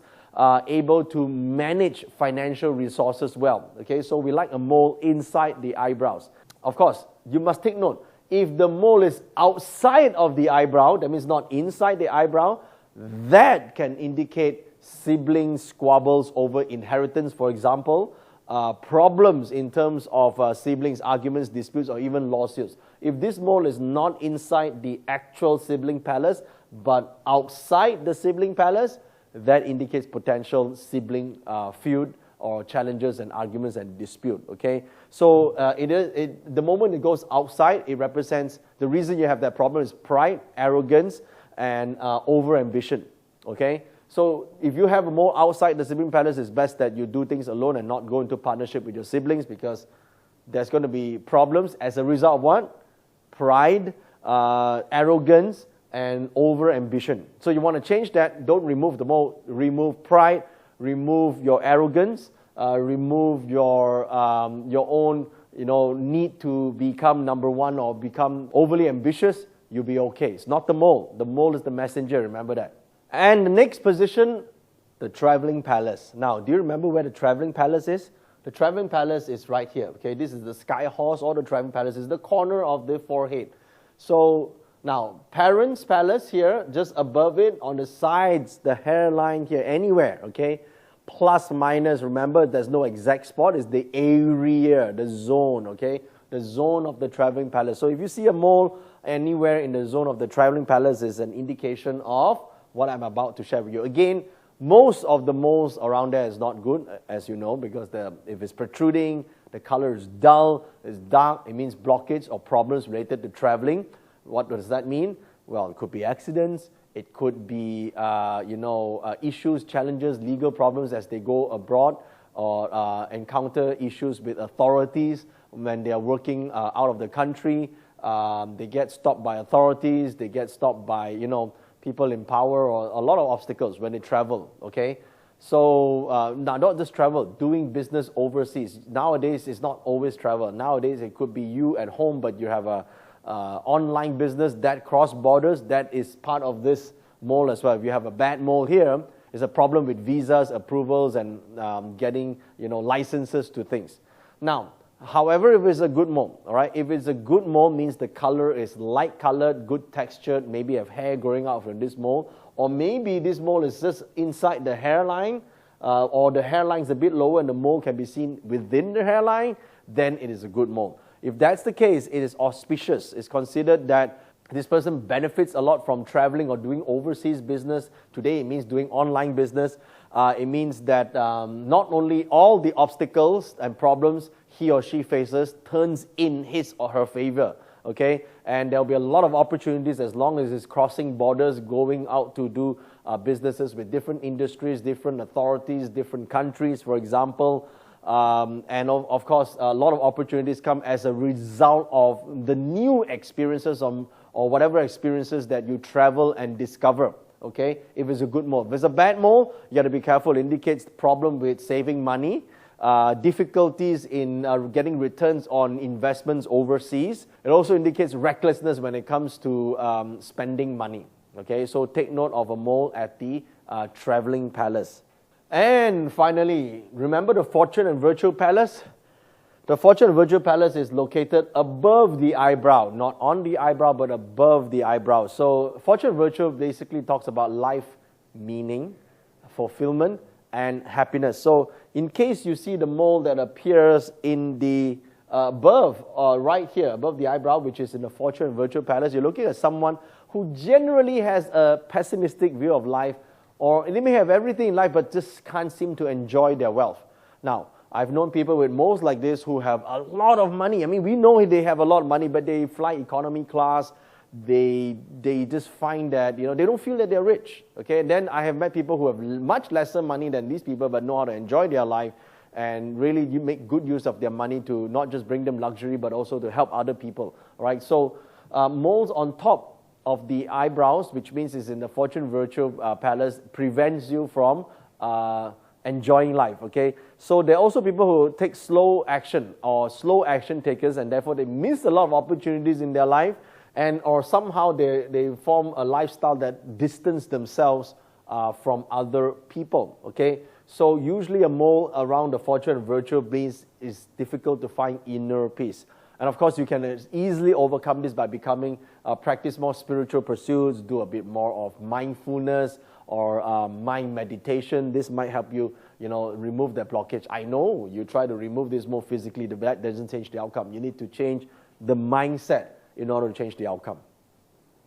able to manage financial resources well. Okay, so we like a mole inside the eyebrows. Of course, you must take note, if the mole is outside of the eyebrow, that means not inside the eyebrow, that can indicate sibling squabbles over inheritance, for example, problems in terms of siblings, arguments, disputes, or even lawsuits. If this mole is not inside the actual sibling palace, but outside the sibling palace, that indicates potential sibling feud or challenges and arguments and dispute, okay? So the moment it goes outside, it represents, the reason you have that problem is pride, arrogance, and over-ambition, okay? So if you have a mole outside the sibling palace, it's best that you do things alone and not go into partnership with your siblings because there's going to be problems as a result of what? Pride, arrogance, and over-ambition. So you want to change that. Don't remove the mole. Remove pride, remove your arrogance, remove your own need to become number one or become overly ambitious. You'll be okay. It's not the mole. The mole is the messenger, remember that. And the next position, the traveling palace. Now, do you remember where the traveling palace is? The traveling palace is right here. Okay, this is the sky horse, or the traveling palace is the corner of the forehead. So now, parents' palace here, just above it, on the sides, the hairline here, anywhere. Okay, plus minus. Remember, there's no exact spot. It's the area, the zone. Okay, the zone of the traveling palace. So if you see a mole anywhere in the zone of the traveling palace is an indication of what I'm about to share with you. Again, most of the moles around there is not good, as you know, because if it's protruding, the color is dull, it's dark, it means blockage or problems related to traveling. What does that mean? Well, it could be accidents, it could be issues, challenges, legal problems as they go abroad, or encounter issues with authorities when they are working out of the country. They get stopped by authorities, they get stopped by, people in power, or a lot of obstacles when they travel, okay? So, now not just travel, doing business overseas. Nowadays, it's not always travel. Nowadays, it could be you at home, but you have a online business that cross borders. That is part of this mole as well. If you have a bad mole here, it's a problem with visas, approvals, and getting, licenses to things. Now, however, if it's a good mole, all right, if it's a good mole, means the color is light colored, good textured, maybe have hair growing out from this mole, or maybe this mole is just inside the hairline, or the hairline is a bit lower and the mole can be seen within the hairline, then it is a good mole. If that's the case, it is auspicious. It's considered that this person benefits a lot from traveling or doing overseas business. Today, it means doing online business. It means that not only all the obstacles and problems he or she faces turns in his or her favor, okay? And there'll be a lot of opportunities as long as it's crossing borders, going out to do businesses with different industries, different authorities, different countries, for example. And of course, a lot of opportunities come as a result of the new experiences or whatever experiences that you travel and discover, okay? If it's a good mole. If it's a bad mole, you got to be careful. It indicates problem with saving money, difficulties in getting returns on investments overseas. It also indicates recklessness when it comes to spending money, okay? So take note of a mole at the traveling palace. And finally, remember the Fortune and Virtue Palace? The Fortune and Virtue Palace is located above the eyebrow, not on the eyebrow, but above the eyebrow. So Fortune and Virtue basically talks about life, meaning, fulfillment, and happiness. So in case you see the mole that appears in the above, or right here, above the eyebrow, which is in the Fortune and Virtue Palace, you're looking at someone who generally has a pessimistic view of life, or they may have everything in life but just can't seem to enjoy their wealth. Now, I've known people with moles like this who have a lot of money. I mean, we know they have a lot of money, but they fly economy class. They just find that, they don't feel that they're rich, okay? And then I have met people who have much lesser money than these people but know how to enjoy their life, and really you make good use of their money to not just bring them luxury but also to help other people, all right? So moles on top of the eyebrows, which means it's in the Fortune Virtue Palace, prevents you from enjoying life, okay? So there are also people who take slow action or slow action takers, and therefore they miss a lot of opportunities in their life, and or somehow they form a lifestyle that distance themselves from other people, okay? So usually a mole around the Fortune and Virtue means it's difficult to find inner peace. And of course, you can easily overcome this by practice more spiritual pursuits, do a bit more of mindfulness or mind meditation. This might help you, remove that blockage. I know you try to remove this more physically, that doesn't change the outcome. You need to change the mindset in order to change the outcome.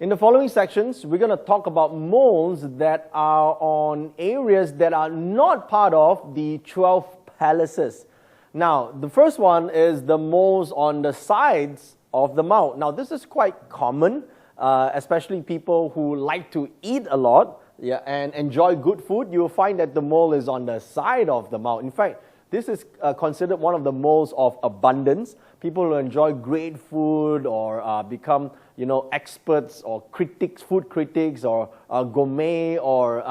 In the following sections, we're going to talk about moles that are on areas that are not part of the 12 palaces. Now, the first one is the moles on the sides of the mouth. Now, this is quite common, especially people who like to eat a lot and enjoy good food. You will find that the mole is on the side of the mouth. In fact, this is considered one of the moles of abundance. People who enjoy great food or become, experts or critics, food critics, or gourmet, or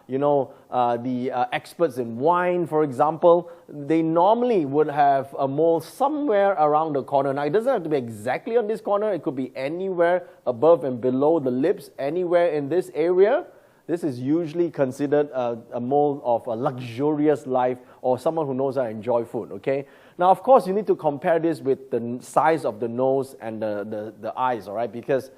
the experts in wine, for example, they normally would have a mole somewhere around the corner. Now, it doesn't have to be exactly on this corner. It could be anywhere above and below the lips, anywhere in this area. This is usually considered a mole of a luxurious life or someone who knows how to enjoy food, okay? Now, of course, you need to compare this with the size of the nose and the eyes, all right? Because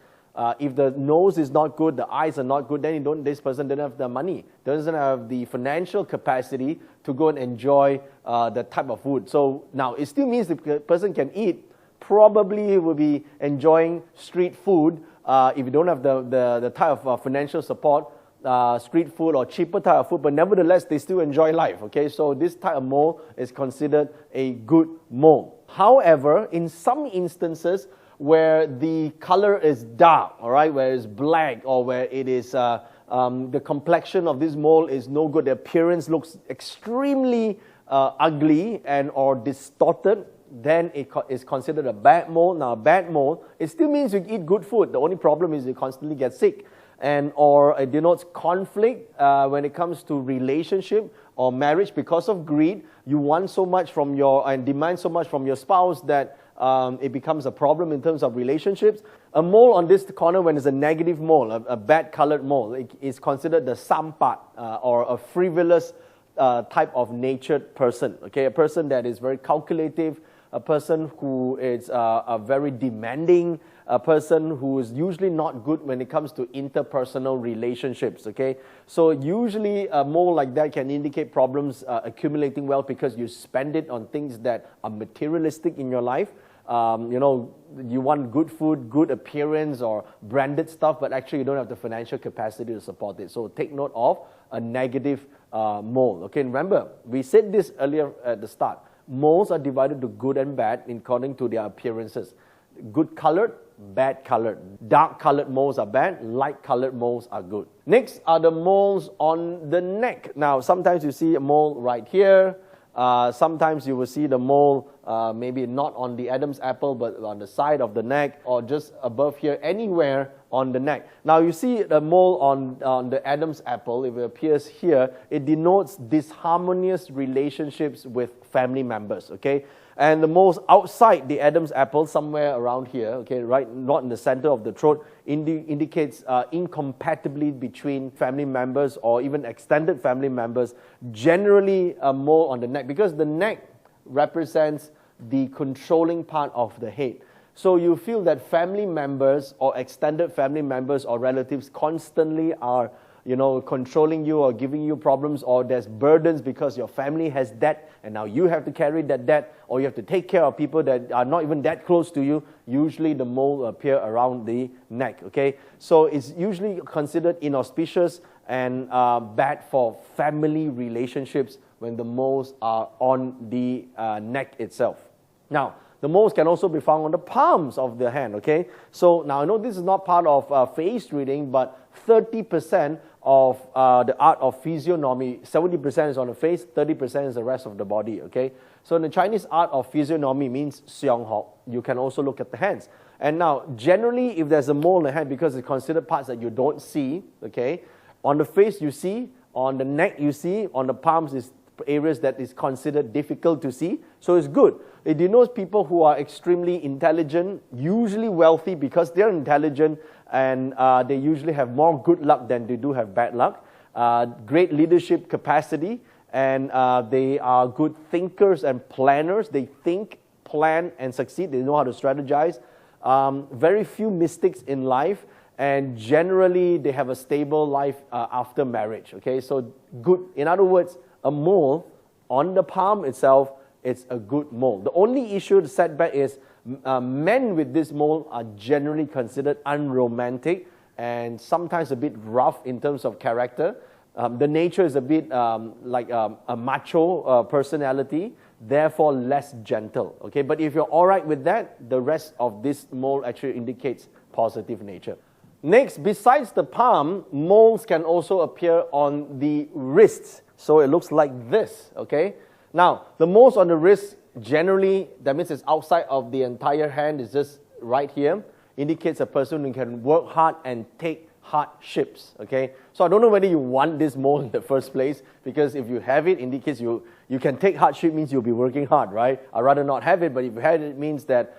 if the nose is not good, the eyes are not good, then this person doesn't have the money, doesn't have the financial capacity to go and enjoy the type of food. So now, it still means the person can eat, probably will be enjoying street food. If you don't have the type of financial support, street food or cheaper type of food, but nevertheless, they still enjoy life, okay? So this type of mole is considered a good mole. However, in some instances where the color is dark, all right, where it's black or where it is the complexion of this mole is no good, the appearance looks extremely ugly and or distorted, then it is considered a bad mole. Now, a bad mole, it still means you eat good food. The only problem is you constantly get sick. And or it denotes conflict when it comes to relationship or marriage because of greed. You want so much from and demand so much from your spouse that it becomes a problem in terms of relationships. A mole on this corner, when it's a negative mole, a bad colored mole, it is considered the sampat or a frivolous type of natured person. Okay, a person that is very calculative, a person who is very demanding, a person who is usually not good when it comes to interpersonal relationships, okay? So usually a mole like that can indicate problems accumulating wealth because you spend it on things that are materialistic in your life. You want good food, good appearance or branded stuff, but actually you don't have the financial capacity to support it. So take note of a negative mole, okay? Remember, we said this earlier at the start. Moles are divided to good and bad according to their appearances. Good colored, bad colored. Dark colored moles are bad, light colored moles are good. Next are the moles on the neck. Now, sometimes you see a mole right here. Sometimes you will see the mole maybe not on the Adam's apple, but on the side of the neck or just above here, anywhere on the neck. Now, you see the mole on the Adam's apple, if it appears here, it denotes disharmonious relationships with family members, okay? And the moles outside the Adam's apple, somewhere around here, okay, right, not in the center of the throat, indicates incompatibility between family members or even extended family members. Generally, a mole on the neck, because the neck represents the controlling part of the head. So you feel that family members or extended family members or relatives constantly are controlling you or giving you problems, or there's burdens because your family has debt and now you have to carry that debt, or you have to take care of people that are not even that close to you. Usually the mole appear around the neck, okay? So it's usually considered inauspicious and bad for family relationships when the moles are on the neck itself. Now, the moles can also be found on the palms of the hand, okay? So now I know this is not part of face reading, but 30% of the art of physiognomy, 70% is on the face, 30% is the rest of the body, okay? So in the Chinese art of physiognomy means xiong hao. You can also look at the hands. And now, generally, if there's a mole on the hand, because it's considered parts that you don't see, okay? On the face you see, on the neck you see, on the palms is areas that is considered difficult to see, so it's good. It denotes people who are extremely intelligent, usually wealthy because they're intelligent, and they usually have more good luck than they do have bad luck. Great leadership capacity, and they are good thinkers and planners. They think, plan, and succeed. They know how to strategize. Very few mistakes in life, and generally they have a stable life after marriage. Okay, so good. In other words, a mole on the palm itself, it's a good mole. The only issue, the setback, is men with this mole are generally considered unromantic and sometimes a bit rough in terms of character. The nature is a bit like a macho personality, therefore less gentle. Okay, but if you're all right with that, the rest of this mole actually indicates positive nature. Next, besides the palm, moles can also appear on the wrists. So it looks like this, okay? Now, the moles on the wrist, generally, that means it's outside of the entire hand, it's just right here, indicates a person who can work hard and take hardships, okay? So I don't know whether you want this mole in the first place, because if you have it, indicates you can take hardship, means you'll be working hard, right? I'd rather not have it, but if you had it, it means that,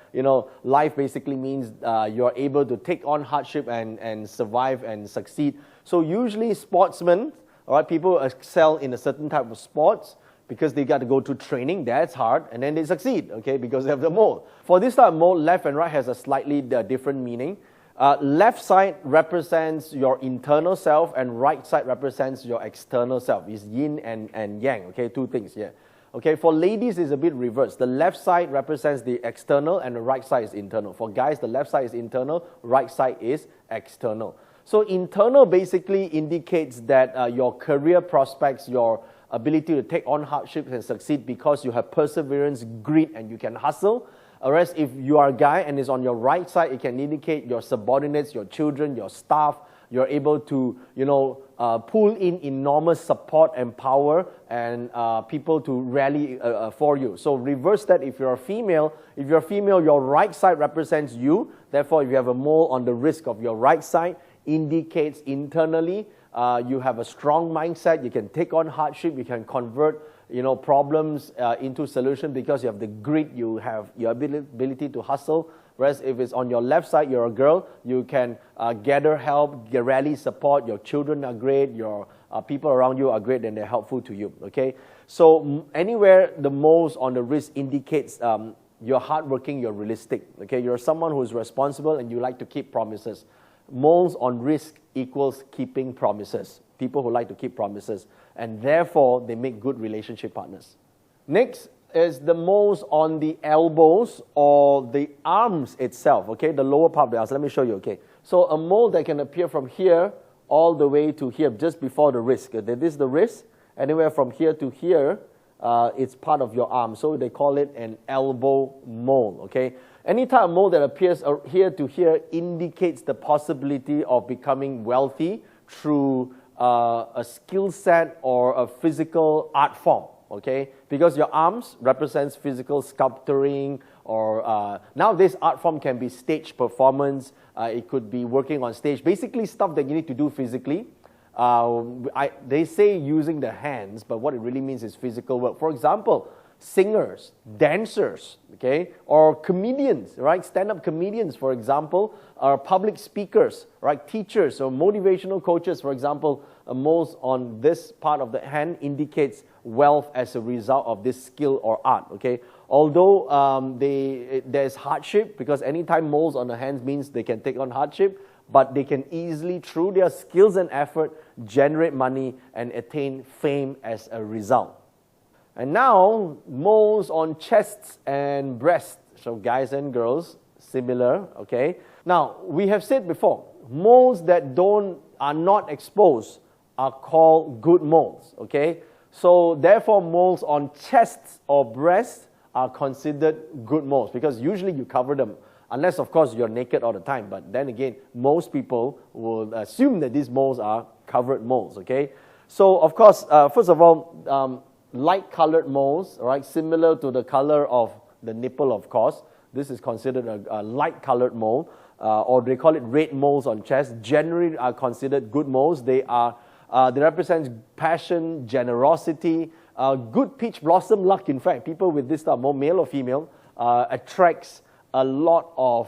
life basically means you're able to take on hardship and survive and succeed. So usually sportsmen, all right, people excel in a certain type of sports because they got to go to training, that's hard, and then they succeed, okay, because they have the mole. For this type of mole, left and right has a slightly different meaning. Left side represents your internal self, and right side represents your external self. It's yin and yang, okay, two things here. Okay, for ladies, it's a bit reversed. The left side represents the external and the right side is internal. For guys, the left side is internal, right side is external. So internal basically indicates that your career prospects, your ability to take on hardships and succeed because you have perseverance, grit, and you can hustle. Whereas if you are a guy and it's on your right side, it can indicate your subordinates, your children, your staff. You're able to, pull in enormous support and power and people to rally for you. So reverse that if you're a female. If you're a female, your right side represents you. Therefore, if you have a mole on the wrist of your right side, indicates internally you have a strong mindset. You can take on hardship. You can convert problems into solution because you have the grit. You have your ability to hustle. Whereas if it's on your left side, you're a girl, you can gather help, rally support, your children are great, your people around you are great and they're helpful to you, okay? So anywhere the moles on the wrist indicates you're hardworking, you're realistic, okay? You're someone who's responsible and you like to keep promises. Moles on wrist equals keeping promises, people who like to keep promises, and therefore they make good relationship partners. Next is the moles on the elbows or the arms itself, okay, the lower part of the arms. Let me show you, okay. So a mole that can appear from here all the way to here, just before the wrist. Okay? This is the wrist, anywhere from here to here, it's part of your arm. So they call it an elbow mole, okay. Any type of mole that appears here to here indicates the possibility of becoming wealthy through a skill set or a physical art form. Okay, because your arms represents physical sculpturing or nowadays art form can be stage performance, it could be working on stage, basically stuff that you need to do physically. They say using the hands, but what it really means is physical work. For example, singers, dancers, okay, or comedians, right? Stand-up comedians, for example, or public speakers, right? Teachers or motivational coaches, for example, moles on this part of the hand indicates wealth as a result of this skill or art, okay? Although there's hardship, because anytime moles on the hands means they can take on hardship, but they can easily, through their skills and effort, generate money and attain fame as a result. And now, moles on chests and breasts. So guys and girls, similar, okay? Now, we have said before, moles that are not exposed are called good moles, okay? So therefore, moles on chests or breasts are considered good moles because usually you cover them. Unless, of course, you're naked all the time. But then again, most people will assume that these moles are covered moles, okay? So, of course, first of all, light-colored moles, right, similar to the color of the nipple, of course. This is considered a light-colored mole, or they call it red moles on chest. Generally are considered good moles. They represent passion, generosity, good peach blossom luck. In fact, people with this type, more male or female, attracts a lot of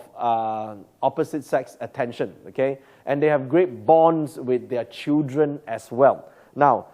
opposite sex attention, okay? And they have great bonds with their children as well. Now,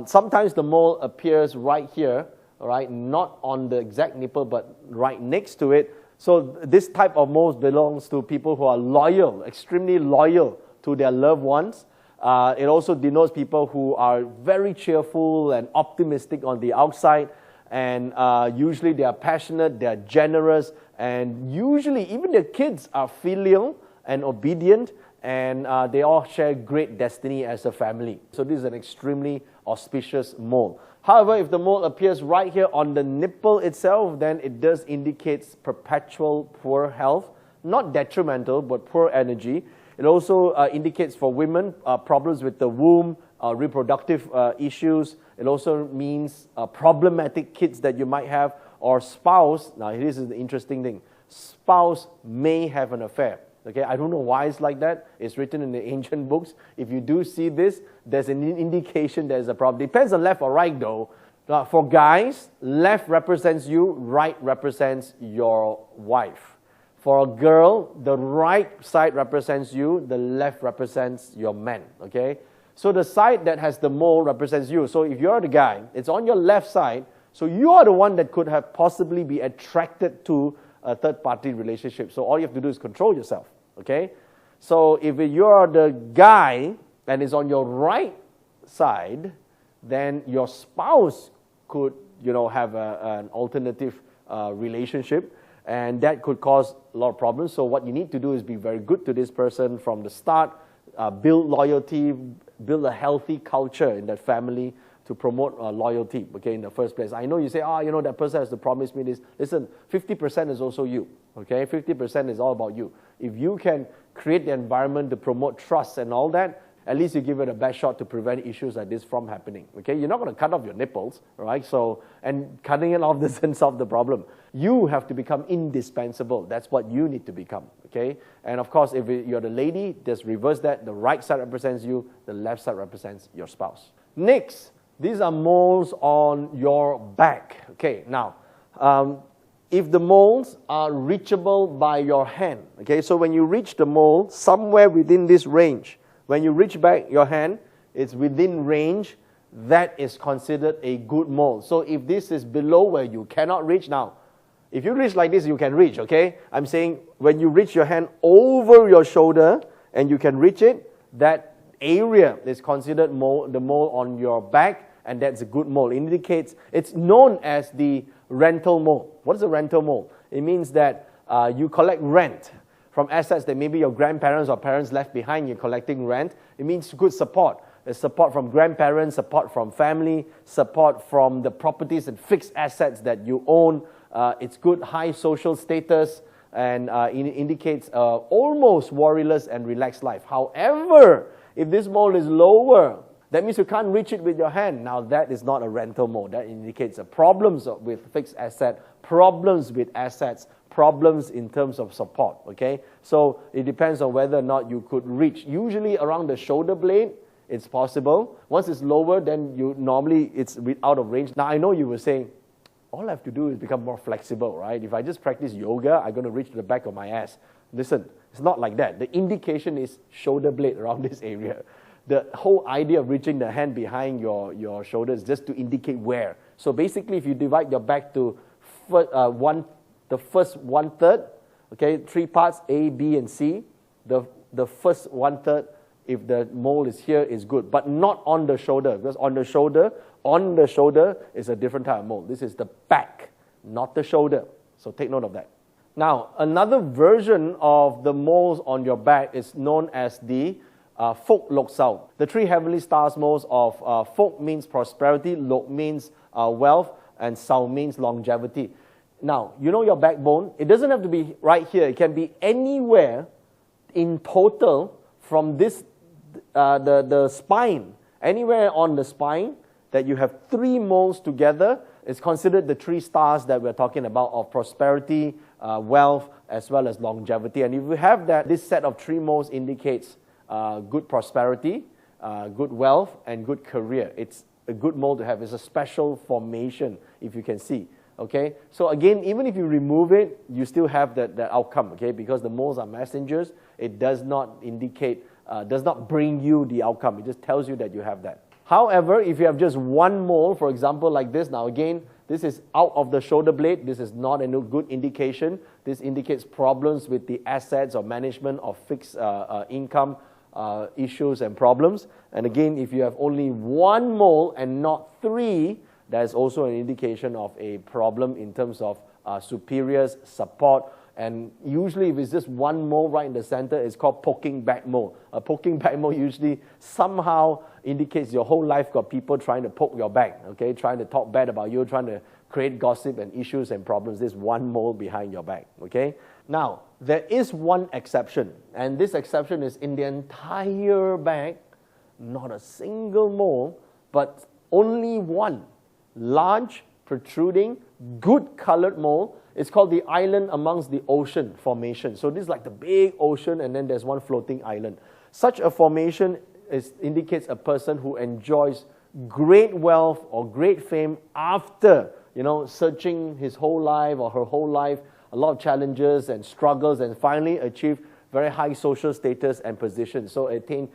sometimes the mole appears right here, right? Not on the exact nipple, but right next to it. So this type of moles belongs to people who are loyal, extremely loyal to their loved ones. It also denotes people who are very cheerful and optimistic on the outside. And usually they are passionate, they are generous, and usually even their kids are filial and obedient, and they all share great destiny as a family. So this is an extremely auspicious mole. However, if the mole appears right here on the nipple itself, then it does indicate perpetual poor health, not detrimental, but poor energy. It also indicates for women problems with the womb, reproductive issues. It also means problematic kids that you might have, or spouse. Now, this is the interesting thing. Spouse may have an affair. Okay, I don't know why it's like that. It's written in the ancient books. If you do see this, there's an indication there's a problem. Depends on left or right, though. For guys, left represents you, right represents your wife. For a girl, the right side represents you, the left represents your man, okay? So the side that has the mole represents you. So if you're the guy, it's on your left side, so you are the one that could have possibly be attracted to a third-party relationship. So all you have to do is control yourself, okay? So if you're the guy and it's on your right side, then your spouse could, have an alternative relationship, and that could cause a lot of problems. So what you need to do is be very good to this person from the start, build loyalty, build a healthy culture in that family to promote loyalty, okay, in the first place. I know you say, that person has to promise me this. Listen, 50% is also you, okay? 50% is all about you. If you can create the environment to promote trust and all that, at least you give it a best shot to prevent issues like this from happening, okay? You're not going to cut off your nipples, right? And cutting it off doesn't solve the problem. You have to become indispensable. That's what you need to become, okay? And of course, if you're the lady, just reverse that. The right side represents you, the left side represents your spouse. Next, these are moles on your back, okay? Now, if the moles are reachable by your hand, okay? So when you reach the mole, somewhere within this range, when you reach back your hand, it's within range, that is considered a good mole. So if this is below where you cannot reach now, if you reach like this, you can reach, okay? I'm saying when you reach your hand over your shoulder and you can reach it, that area is considered the mole on your back, and that's a good mole. It indicates, it's known as the rental mole. What is a rental mole? It means that you collect rent from assets that maybe your grandparents or parents left behind. You're collecting rent. It means good support. There's support from grandparents, support from family, support from the properties and fixed assets that you own. It's good high social status, and it indicates almost worryless and relaxed life. However, if this mole is lower, that means you can't reach it with your hand. Now that is not a rental mole. That indicates problems with fixed asset, problems with assets, problems in terms of support, okay? So it depends on whether or not you could reach. Usually around the shoulder blade, it's possible. Once it's lower, then it's out of range. Now I know you were saying, all I have to do is become more flexible, right? If I just practice yoga, I'm going to reach the back of my ass. Listen, it's not like that. The indication is shoulder blade around this area. The whole idea of reaching the hand behind your shoulder is just to indicate where. So basically, if you divide your back to the first 1/3, okay, 3 parts, A, B, and C, the first 1/3, if the mole is here, is good, but not on the shoulder, because on the shoulder is a different type of mole. This is the back, not the shoulder. So take note of that. Now, another version of the moles on your back is known as the Phok Lok Sao. The 3 heavenly stars moles of Phok means prosperity, Lok means wealth, and Sao means longevity. Now, your backbone, it doesn't have to be right here. It can be anywhere in total from this, the spine, anywhere on the spine that you have 3 moles together is considered the 3 stars that we're talking about of prosperity, wealth, as well as longevity. And if you have that, this set of 3 moles indicates good prosperity, good wealth, and good career. It's a good mole to have. It's a special formation, if you can see. Okay, so again, even if you remove it, you still have that outcome, okay, because the moles are messengers. It does not indicate, does not bring you the outcome. It just tells you that you have that. However, if you have just 1 mole, for example, like this, now again, this is out of the shoulder blade. This is not a good indication. This indicates problems with the assets or management of fixed income issues and problems. And again, if you have only 1 mole and not 3, that's also an indication of a problem in terms of superiors, support, and usually if it's just 1 mole right in the center, it's called poking back mole. A poking back mole usually somehow indicates your whole life got people trying to poke your back, okay, trying to talk bad about you, trying to create gossip and issues and problems. There's 1 mole behind your back, okay? Now, there is one exception, and this exception is in the entire back, not a single mole, but only 1. Large, protruding, good colored mole. It's called the island amongst the ocean formation. So this is like the big ocean, and then there's one floating island. Such a formation indicates a person who enjoys great wealth or great fame after, searching his whole life or her whole life, a lot of challenges and struggles, and finally achieve very high social status and position. So attain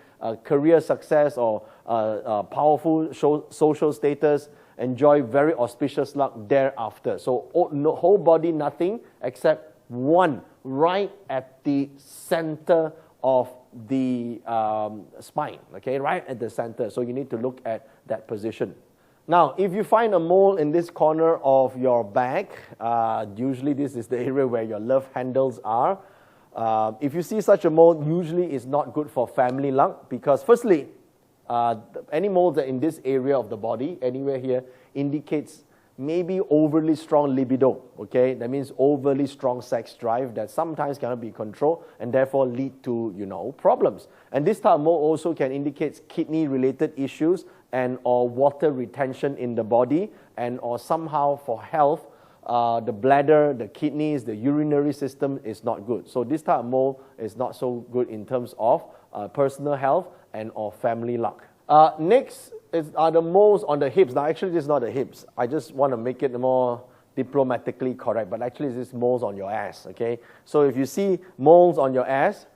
career success or powerful social status, enjoy very auspicious luck thereafter. So whole body, nothing except 1 right at the center of the spine, okay, right at the center. So you need to look at that position. Now, if you find a mole in this corner of your back, usually this is the area where your love handles are. If you see such a mole, usually it's not good for family luck because firstly, any moles that in this area of the body, anywhere here, indicates maybe overly strong libido, okay? That means overly strong sex drive that sometimes cannot be controlled and therefore lead to, problems. And this type of mole also can indicate kidney-related issues and or water retention in the body and or somehow for health, the bladder, the kidneys, the urinary system is not good. So this type of mole is not so good in terms of personal health and or family luck. Next are the moles on the hips. Now actually this is not the hips. I just want to make it more diplomatically correct, but actually this is moles on your ass, okay? So if you see moles on your ass,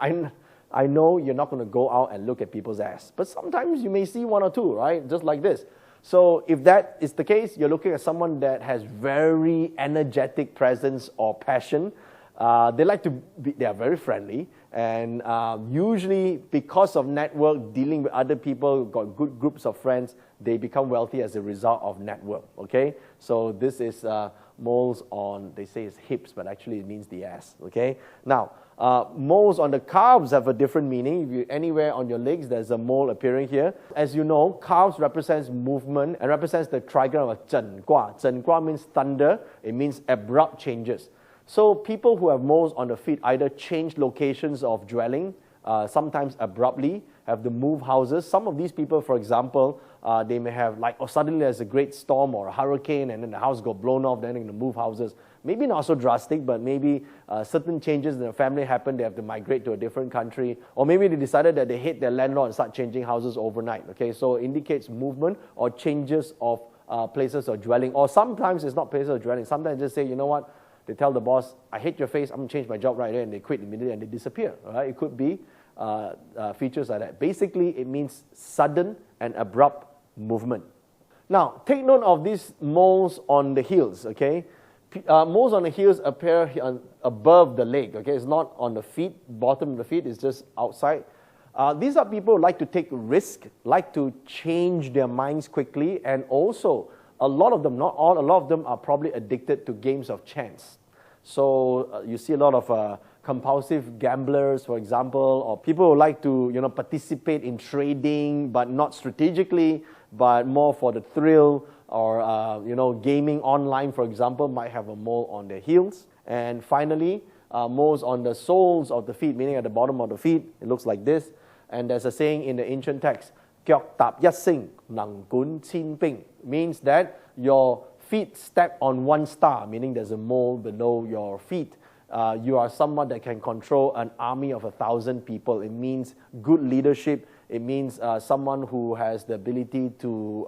I know you're not going to go out and look at people's ass, but sometimes you may see one or two, right? Just like this. So if that is the case, you're looking at someone that has very energetic presence or passion. They are very friendly, and usually because of network, dealing with other people, got good groups of friends, they become wealthy as a result of network, okay? So this is moles on, they say it's hips, but actually it means the ass, okay? Now, moles on the calves have a different meaning. If you anywhere on your legs, there's a mole appearing here. As you know, calves represents movement and represents the trigram of Zhen Gua. Zhen Gua means thunder. It means abrupt changes. So people who have moles on the feet either change locations of dwelling, sometimes abruptly, have to move houses. Some of these people, for example, they may have suddenly there's a great storm or a hurricane and then the house got blown off, then they can move houses. Maybe not so drastic, but maybe certain changes in the family happen, they have to migrate to a different country, or maybe they decided that they hate their landlord and start changing houses overnight, okay? So it indicates movement or changes of places of dwelling, or sometimes it's not places of dwelling. Sometimes they just say, you know what, they tell the boss, I hate your face, I'm going to change my job right there, and they quit immediately and they disappear, all right? It could be features like that. Basically, it means sudden and abrupt movement. Now, take note of these moles on the heels, okay? Moles on the heels appear above the leg, okay? It's not on the feet, bottom of the feet, it's just outside. These are people who like to take risk, like to change their minds quickly, and also a lot of them, not all, a lot of them are probably addicted to games of chance. So you see a lot of compulsive gamblers, for example, or people who like to participate in trading, but not strategically, but more for the thrill, or gaming online, for example, might have a mole on their heels. And finally, moles on the soles of the feet, meaning at the bottom of the feet, it looks like this. And there's a saying in the ancient text, "Kiok tap yat sing, nang gun chin ping," means that your feet step on one star, meaning there's a mole below your feet. You are someone that can control an army of 1,000 people. It means good leadership. It means someone who has the ability to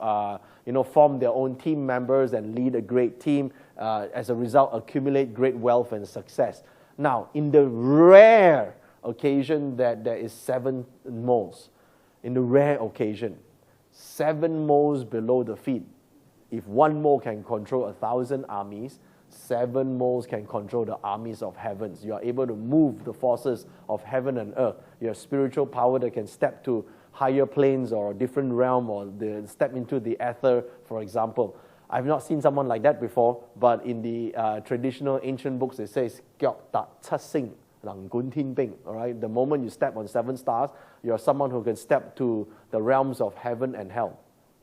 form their own team members and lead a great team. As a result, accumulate great wealth and success. Now, in the rare occasion that there is 7 moles, in the rare occasion, 7 moles below the feet, if one mole can control 1,000 armies, 7 moles can control the armies of heavens. You are able to move the forces of heaven and earth. You have spiritual power that can step to higher planes or a different realm, or step into the ether, for example. I've not seen someone like that before, but in the traditional ancient books, it says, "Kiok ta cha sing, lang gun tin ping." All right? The moment you step on 7 stars, you're someone who can step to the realms of heaven and hell.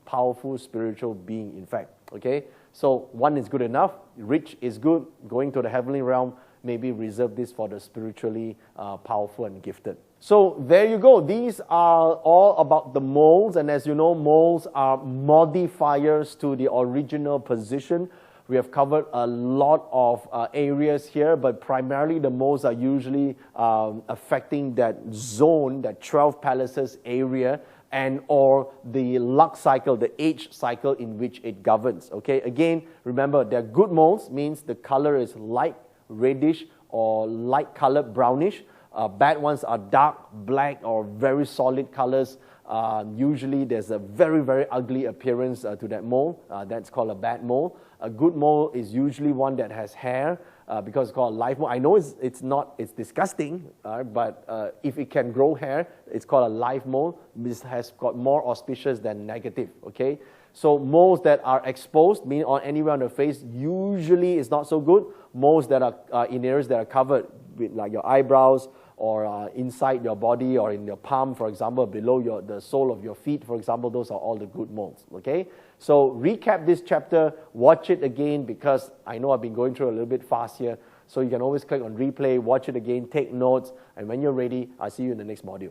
Powerful spiritual being, in fact. Okay? So 1 is good enough. Rich is good. Going to the heavenly realm, maybe reserve this for the spiritually powerful and gifted. So there you go. These are all about the moles. And as you know, moles are modifiers to the original position. We have covered a lot of areas here, but primarily the moles are usually affecting that zone, that 12 palaces area, and or the luck cycle, the age cycle in which it governs. Okay, again, remember, they're good moles, means the color is light reddish or light colored brownish. Bad ones are dark, black, or very solid colors. Usually there's a very, very ugly appearance to that mole. That's called a bad mole. A good mole is usually one that has hair, because it's called a live mole. I know it's disgusting, but if it can grow hair, it's called a live mole. This has got more auspicious than negative, okay? So moles that are exposed, meaning on anywhere on the face, usually is not so good. Moles that are in areas that are covered with like your eyebrows or inside your body or in your palm, for example, below the sole of your feet, for example, those are all the good moles, okay? So recap this chapter, watch it again because I know I've been going through a little bit fast here. So you can always click on replay, watch it again, take notes, and when you're ready, I'll see you in the next module.